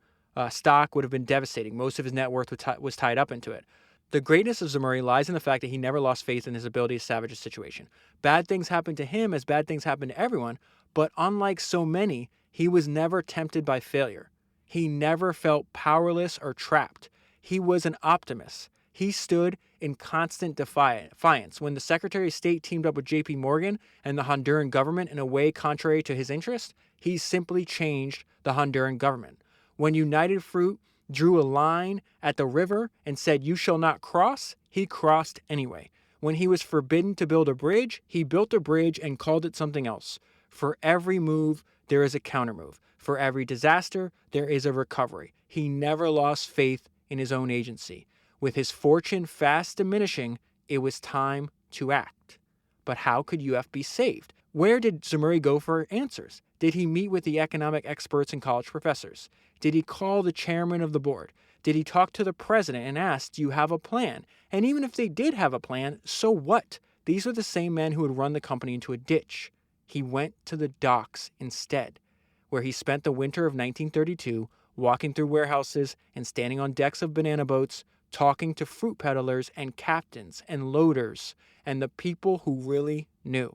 stock would have been devastating. Most of his net worth was tied up into it. The greatness of Zemurray lies in the fact that he never lost faith in his ability to salvage a situation. Bad things happen to him as bad things happen to everyone, but unlike so many, he was never tempted by failure. He never felt powerless or trapped. He was an optimist. He stood in constant defiance. When the Secretary of State teamed up with J.P. Morgan and the Honduran government in a way contrary to his interest, he simply changed the Honduran government. When United Fruit drew a line at the river and said, "You shall not cross," he crossed anyway. When he was forbidden to build a bridge, he built a bridge and called it something else. For every move, there is a countermove. For every disaster, there is a recovery. He never lost faith in his own agency. With his fortune fast diminishing, it was time to act. But how could UF be saved? Where did Zemurray go for answers? Did he meet with the economic experts and college professors? Did he call the chairman of the board? Did he talk to the president and ask, do you have a plan? And even if they did have a plan, so what? These are the same men who would run the company into a ditch. He went to the docks instead, where he spent the winter of 1932 walking through warehouses and standing on decks of banana boats, talking to fruit peddlers and captains and loaders and the people who really knew.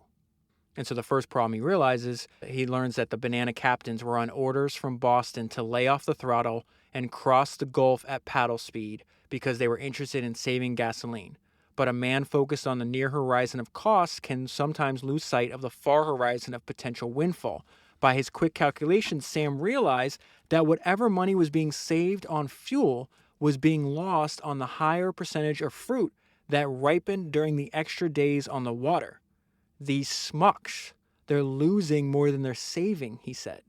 And so the first problem he realizes, he learns that the banana captains were on orders from Boston to lay off the throttle and cross the Gulf at paddle speed because they were interested in saving gasoline. But a man focused on the near horizon of costs can sometimes lose sight of the far horizon of potential windfall. By his quick calculations, Sam realized that whatever money was being saved on fuel was being lost on the higher percentage of fruit that ripened during the extra days on the water. These smucks, they're losing more than they're saving, he said.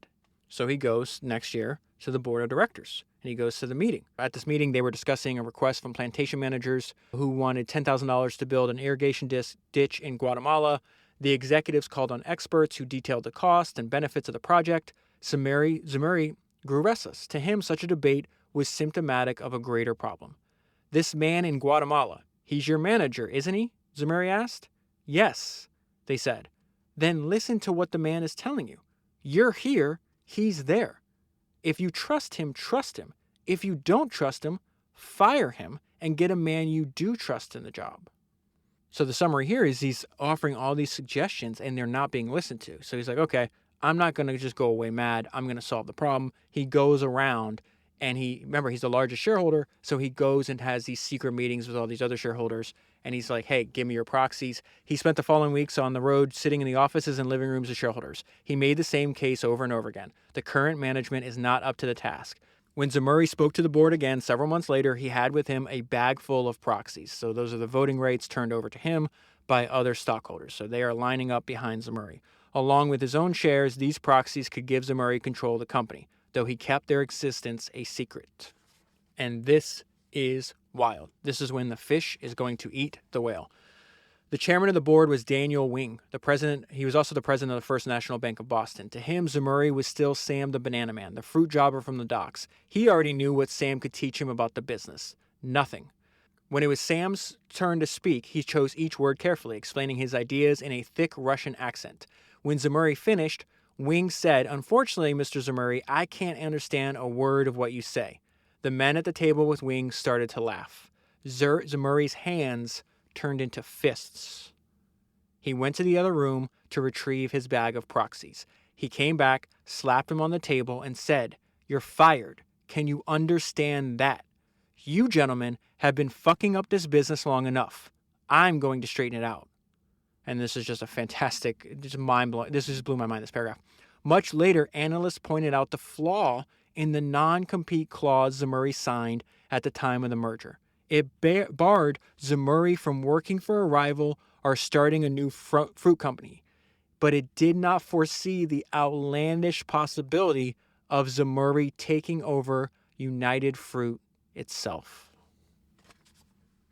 So he goes next year to the board of directors, and he goes to the meeting. At this meeting, they were discussing a request from plantation managers who wanted $10,000 to build an irrigation ditch in Guatemala. The executives called on experts who detailed the cost and benefits of the project. Zemurray grew restless. To him, such a debate was symptomatic of a greater problem. This man in Guatemala, he's your manager, isn't he? Zemurray asked. Yes, they said. Then listen to what the man is telling you. You're here, he's there. If you trust him, trust him. If you don't trust him, fire him and get a man you do trust in the job. So the summary here is he's offering all these suggestions and they're not being listened to. So he's like, okay, I'm not going to just go away mad. I'm going to solve the problem. He goes around and he's the largest shareholder. So he goes and has these secret meetings with all these other shareholders. And he's like, hey, give me your proxies. He spent the following weeks on the road sitting in the offices and living rooms of shareholders. He made the same case over and over again. The current management is not up to the task. When Zemurray spoke to the board again several months later, he had with him a bag full of proxies. So those are the voting rights turned over to him by other stockholders. So they are lining up behind Zemurray. Along with his own shares, these proxies could give Zemurray control of the company, though he kept their existence a secret. And this is wild. This is when the fish is going to eat the whale. The chairman of the board was Daniel Wing, the president. He was also the president of the First National Bank of Boston. To him, Zemurray was still Sam the banana man, the fruit jobber from the docks. He already knew what Sam could teach him about the business. Nothing. When it was Sam's turn to speak, he chose each word carefully, explaining his ideas in a thick Russian accent. When Zemurray finished, Wing said, unfortunately, Mr. Zemurray, I can't understand a word of what you say. The men at the table with Wing started to laugh. Zemurray's hands turned into fists. He went to the other room to retrieve his bag of proxies. He came back, slapped him on the table, and said, "You're fired. Can you understand that? You gentlemen have been fucking up this business long enough. I'm going to straighten it out." And this is just a fantastic, just mind-blowing. This just blew my mind, this paragraph. Much later, analysts pointed out the flaw in the non-compete clause Zemurray signed at the time of the merger. It barred Zemurray from working for a rival or starting a new fruit company, but it did not foresee the outlandish possibility of Zemurray taking over United Fruit itself.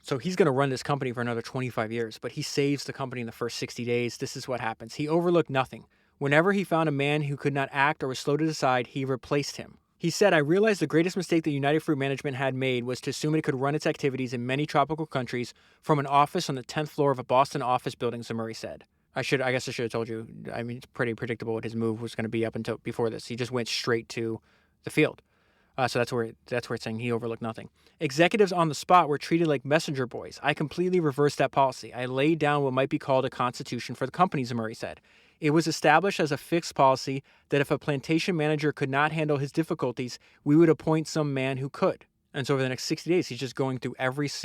So he's going to run this company for another 25 years, but he saves the company in the first 60 days. This is what happens. He overlooked nothing. Whenever he found a man who could not act or was slow to decide, he replaced him. He said, I realized the greatest mistake that United Fruit management had made was to assume it could run its activities in many tropical countries from an office on the 10th floor of a Boston office building, Zemurray said. I guess I should have told you. I mean, it's pretty predictable what his move was going to be up until before this. He just went straight to the field. So that's where it's saying he overlooked nothing. Executives on the spot were treated like messenger boys. I completely reversed that policy. I laid down what might be called a constitution for the company, Zemurray said. It was established as a fixed policy that if a plantation manager could not handle his difficulties, we would appoint some man who could. And so over the next 60 days, he's just going through he's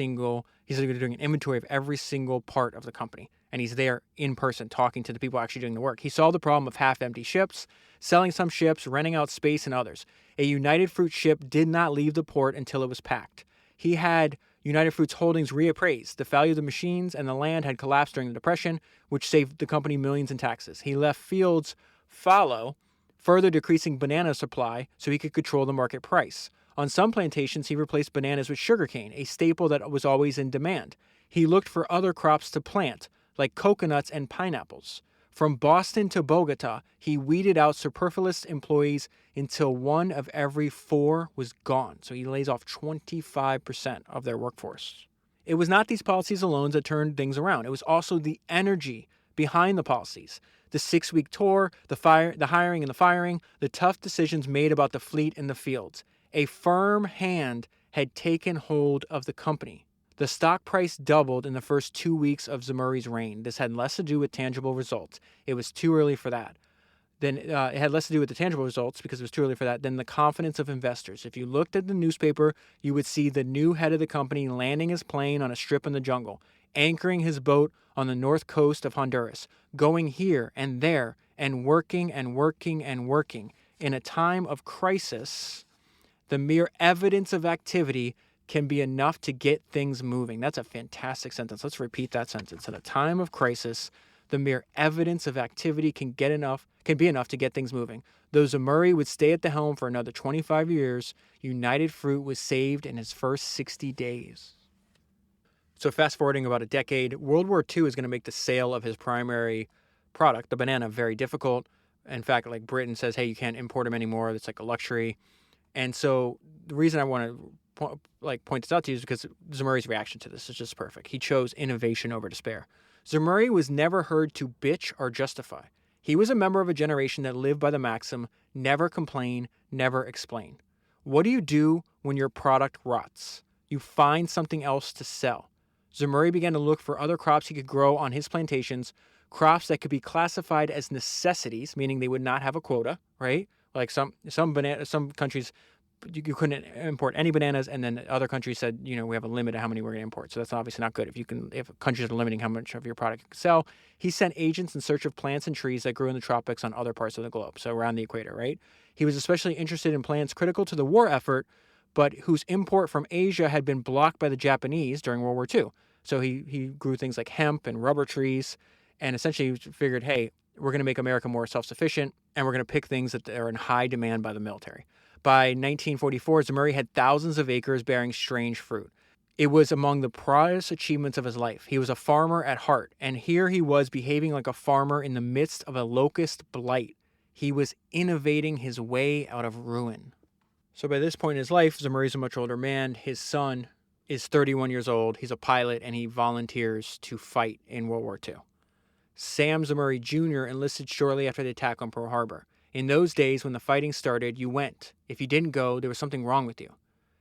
doing an inventory of every single part of the company. And he's there in person talking to the people actually doing the work. He solved the problem of half-empty ships, selling some ships, renting out space in others. A United Fruit ship did not leave the port until it was packed. He had United Fruit's holdings reappraised. The value of the machines and the land had collapsed during the Depression, which saved the company millions in taxes. He left fields fallow, further decreasing banana supply so he could control the market price. On some plantations, he replaced bananas with sugarcane, a staple that was always in demand. He looked for other crops to plant, like coconuts and pineapples. From Boston to Bogota, he weeded out superfluous employees until 1 of every 4 was gone. So he lays off 25% of their workforce. It was not these policies alone that turned things around. It was also the energy behind the policies. The 6-week tour, the hiring and the firing, the tough decisions made about the fleet and the fields. A firm hand had taken hold of the company. The stock price doubled in the first 2 weeks of Zemurray's reign. This had less to do with tangible results. It was too early for that. Then it had less to do with the tangible results because it was too early for that than the confidence of investors. If you looked at the newspaper, you would see the new head of the company landing his plane on a strip in the jungle, anchoring his boat on the north coast of Honduras, going here and there and working and working and working. In a time of crisis, the mere evidence of activity can be enough to get things moving. That's a fantastic sentence. Let's repeat that sentence. At a time of crisis, the mere evidence of activity can be enough to get things moving. Though Zemurray would stay at the helm for another 25 years, United Fruit was saved in his first 60 days. So fast forwarding about a decade, World War II is going to make the sale of his primary product, the banana, very difficult. In fact, like Britain says, hey, you can't import them anymore. It's like a luxury. And so the reason I want to point this out to you is because Zemurray's reaction to this is just perfect. He chose innovation over despair. Zemurray was never heard to bitch or justify. He was a member of a generation that lived by the maxim, never complain, never explain. What do you do when your product rots? You find something else to sell. Zemurray began to look for other crops he could grow on his plantations, crops that could be classified as necessities, meaning they would not have a quota, right? Like some countries, you couldn't import any bananas, and then other countries said, we have a limit of how many we're going to import. So that's obviously not good. If countries are limiting how much of your product you can sell, he sent agents in search of plants and trees that grew in the tropics on other parts of the globe, so around the equator, right? He was especially interested in plants critical to the war effort, but whose import from Asia had been blocked by the Japanese during World War II. So he grew things like hemp and rubber trees, and essentially figured, hey, we're going to make America more self-sufficient, and we're going to pick things that are in high demand by the military. By 1944, Zemurray had thousands of acres bearing strange fruit. It was among the proudest achievements of his life. He was a farmer at heart, and here he was behaving like a farmer in the midst of a locust blight. He was innovating his way out of ruin. So by this point in his life, Zemurray's a much older man. His son is 31 years old. He's a pilot, and he volunteers to fight in World War II. Sam Zemurray Jr. enlisted shortly after the attack on Pearl Harbor. In those days, when the fighting started, you went. If you didn't go, there was something wrong with you.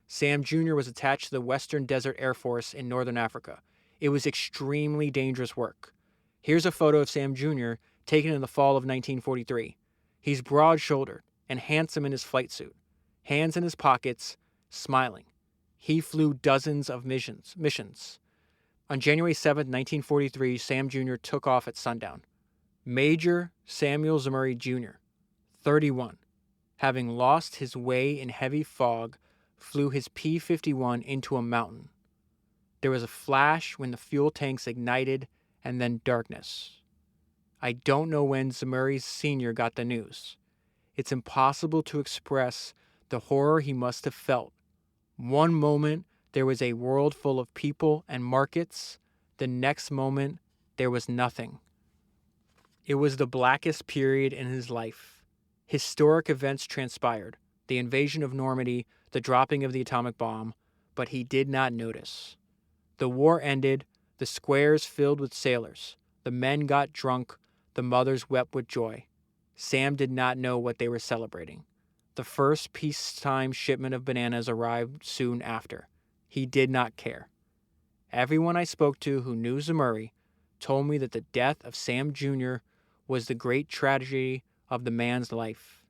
Sam Jr. was attached to the Western Desert Air Force in northern Africa. It was extremely dangerous work. Here's a photo of Sam Jr. taken in the fall of 1943. He's broad-shouldered and handsome in his flight suit, hands in his pockets, smiling. He flew dozens of missions. On January 7, 1943, Sam Jr. took off at sundown. Major Samuel Zemurray Jr., 31, having lost his way in heavy fog, flew his P-51 into a mountain. There was a flash when the fuel tanks ignited, and then darkness. I don't know when Zemurray Sr. got the news. It's impossible to express the horror he must have felt. One moment, there was a world full of people and markets. The next moment, there was nothing. It was the blackest period in his life. Historic events transpired, the invasion of Normandy, the dropping of the atomic bomb, but he did not notice. The war ended, the squares filled with sailors. The men got drunk, the mothers wept with joy. Sam did not know what they were celebrating. The first peacetime shipment of bananas arrived soon after. He did not care. Everyone I spoke to who knew Zemurray told me that the death of Sam Jr. was the great tragedy of the man's life.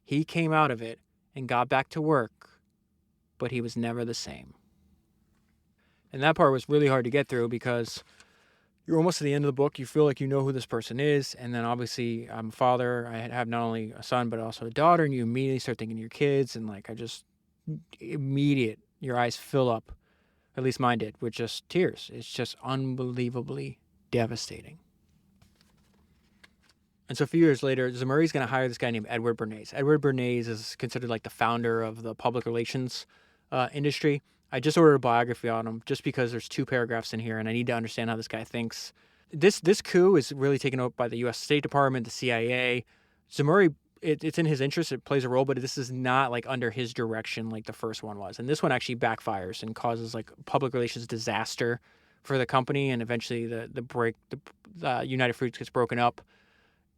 He came out of it and got back to work, but he was never the same. And that part was really hard to get through because you're almost at the end of the book. You feel like you know who this person is. And then obviously I'm a father. I have not only a son, but also a daughter. And you immediately start thinking of your kids. And your eyes fill up, at least mine did, with just tears. It's just unbelievably devastating. And so a few years later, Zemurray's going to hire this guy named Edward Bernays. Edward Bernays is considered like the founder of the public relations industry. I just ordered a biography on him just because there's 2 paragraphs in here, and I need to understand how this guy thinks. This coup is really taken up by the U.S. State Department, the CIA. Zemurray, it's in his interest. It plays a role, but this is not like under his direction like the first one was. And this one actually backfires and causes like public relations disaster for the company, and eventually the United Fruits gets broken up.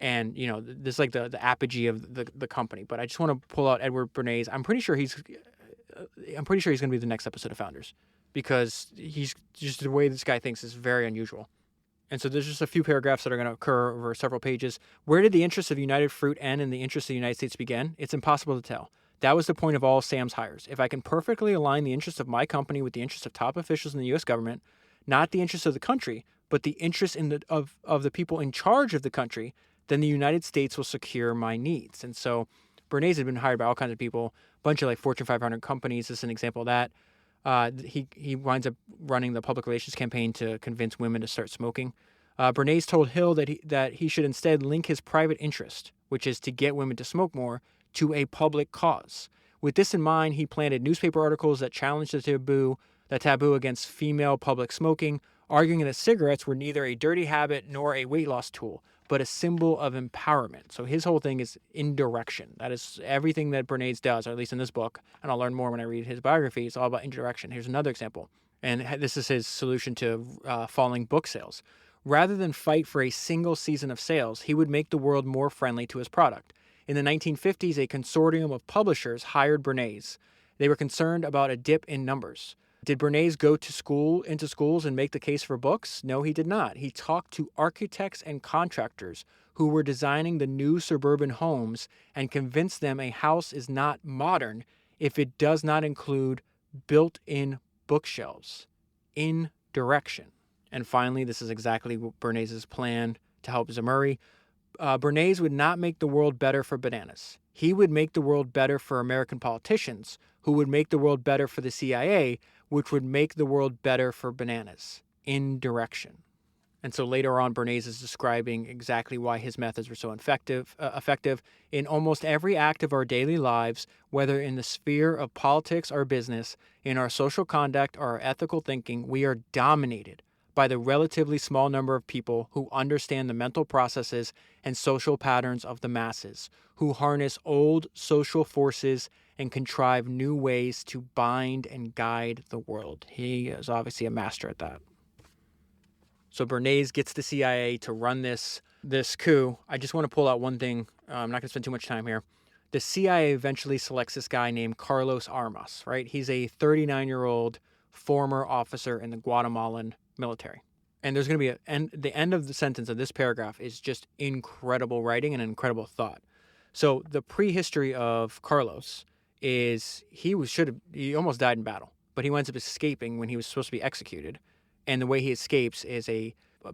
And, this is like the apogee of the company. But I just want to pull out Edward Bernays. I'm pretty sure he's going to be the next episode of Founders, because he's just the way this guy thinks is very unusual. And so there's just a few paragraphs that are going to occur over several pages. Where did the interests of United Fruit end and the interests of the United States begin? It's impossible to tell. That was the point of all Sam's hires. If I can perfectly align the interests of my company with the interests of top officials in the U.S. government, not the interests of the country, but the interests of the people in charge of the country, then the United States will secure my needs. And so Bernays had been hired by all kinds of people, a bunch of like Fortune 500 companies. This is an example of that. He winds up running the public relations campaign to convince women to start smoking. Bernays told Hill that he should instead link his private interest, which is to get women to smoke more, to a public cause. With this in mind, he planted newspaper articles that challenged the taboo against female public smoking, arguing that cigarettes were neither a dirty habit nor a weight loss tool, but a symbol of empowerment. So his whole thing is indirection. That is everything that Bernays does, or at least in this book, and I'll learn more when I read his biography. It's all about indirection. Here's another example, and this is his solution to falling book sales. Rather than fight for a single season of sales, he would make the world more friendly to his product. In the 1950s, a consortium of publishers hired Bernays. They were concerned about a dip in numbers. Did Bernays go into schools and make the case for books? No, he did not. He talked to architects and contractors who were designing the new suburban homes and convinced them a house is not modern if it does not include built-in bookshelves. Indirection. And finally, this is exactly Bernays' plan to help Zemurray. Bernays would not make the world better for bananas. He would make the world better for American politicians, who would make the world better for the CIA, which would make the world better for bananas. Indirection. And so later on, Bernays is describing exactly why his methods were so effective. In almost every act of our daily lives, whether in the sphere of politics or business, in our social conduct or our ethical thinking, we are dominated by the relatively small number of people who understand the mental processes and social patterns of the masses, who harness old social forces and contrive new ways to bind and guide the world. He is obviously a master at that. So Bernays gets the CIA to run this coup. I just want to pull out one thing. I'm not going to spend too much time here. The CIA eventually selects this guy named Carlos Armas, right? He's a 39-year-old former officer in the Guatemalan military. And there's going to be the end of the sentence of this paragraph is just incredible writing and incredible thought. So the prehistory of Carlos is he almost died in battle, but he winds up escaping when he was supposed to be executed. And the way he escapes is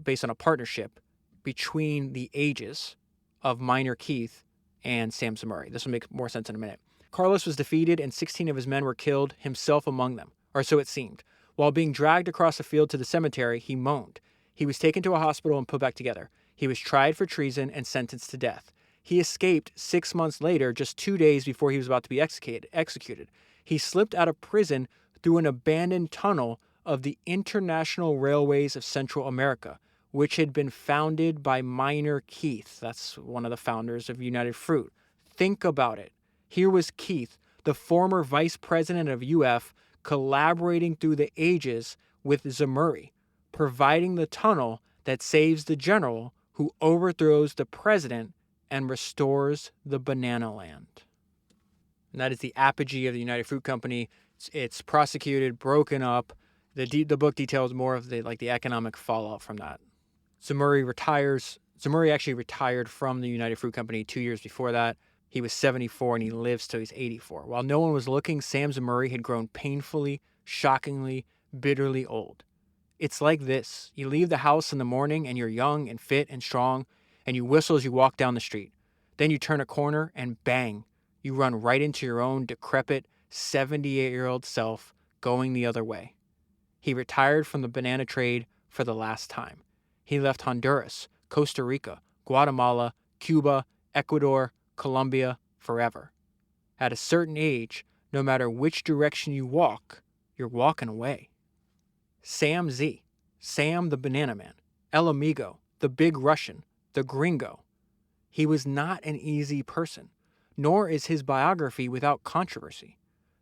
based on a partnership between the ages of Minor Keith and Sam Zemurray. This will make more sense in a minute. Carlos was defeated and 16 of his men were killed, himself among them, or so it seemed. While being dragged across the field to the cemetery, he moaned. He was taken to a hospital and put back together. He was tried for treason and sentenced to death. He escaped 6 months later, just 2 days before he was about to be executed. He slipped out of prison through an abandoned tunnel of the International Railways of Central America, which had been founded by Minor Keith. That's one of the founders of United Fruit. Think about it. Here was Keith, the former vice president of UF, collaborating through the ages with Zemurray, providing the tunnel that saves the general who overthrows the president and restores the banana land. And that is the apogee of the United Fruit Company. It's prosecuted, broken up. The book details more of the economic fallout from that. Zemurray retires. Zemurray actually retired from the United Fruit Company 2 years before that. He was 74 and he lives till he's 84. While no one was looking, Sam Zemurray had grown painfully, shockingly, bitterly old. It's like this. You leave the house in the morning and you're young and fit and strong, and you whistle as you walk down the street. Then you turn a corner and bang, you run right into your own decrepit 78-year-old self going the other way. He retired from the banana trade for the last time. He left Honduras, Costa Rica, Guatemala, Cuba, Ecuador, Colombia forever. At a certain age, no matter which direction you walk, you're walking away. Sam Z, Sam the Banana Man, El Amigo, the Big Russian, the Gringo. He was not an easy person, nor is his biography without controversy.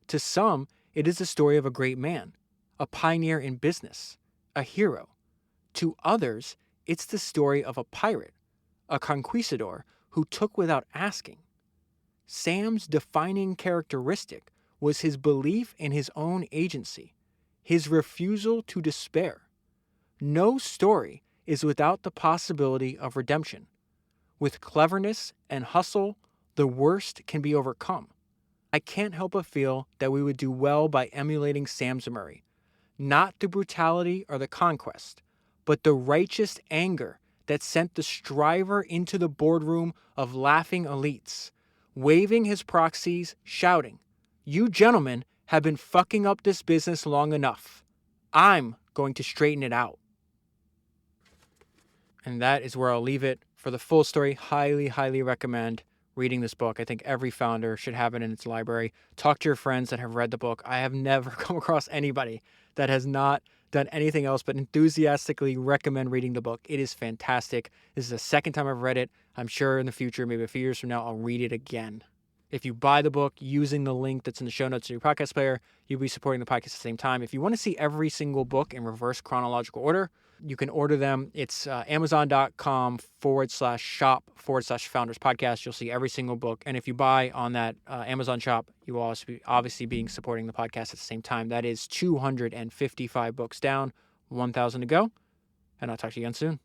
To some, it is the story of a great man, a pioneer in business, a hero. To others, it's the story of a pirate, a conquistador who took without asking. Sam's defining characteristic was his belief in his own agency, his refusal to despair. No story is without the possibility of redemption. With cleverness and hustle, the worst can be overcome. I can't help but feel that we would do well by emulating Sam Zemurray, not the brutality or the conquest, but the righteous anger that sent the striver into the boardroom of laughing elites, waving his proxies, shouting, "You gentlemen have been fucking up this business long enough. I'm going to straighten it out." And that is where I'll leave it. For the full story, highly, highly recommend reading this book. I think every founder should have it in its library. Talk to your friends that have read the book. I have never come across anybody that has not done anything else but enthusiastically recommend reading the book. It is fantastic. This is the second time I've read it. I'm sure in the future, maybe a few years from now, I'll read it again. If you buy the book using the link that's in the show notes of your podcast player, you'll be supporting the podcast at the same time. If you want to see every single book in reverse chronological order, you can order them. It's amazon.com/shop/founders podcast. You'll see every single book. And if you buy on that Amazon shop, you will also be obviously being supporting the podcast at the same time. That is 255 books down, 1,000 to go. And I'll talk to you again soon.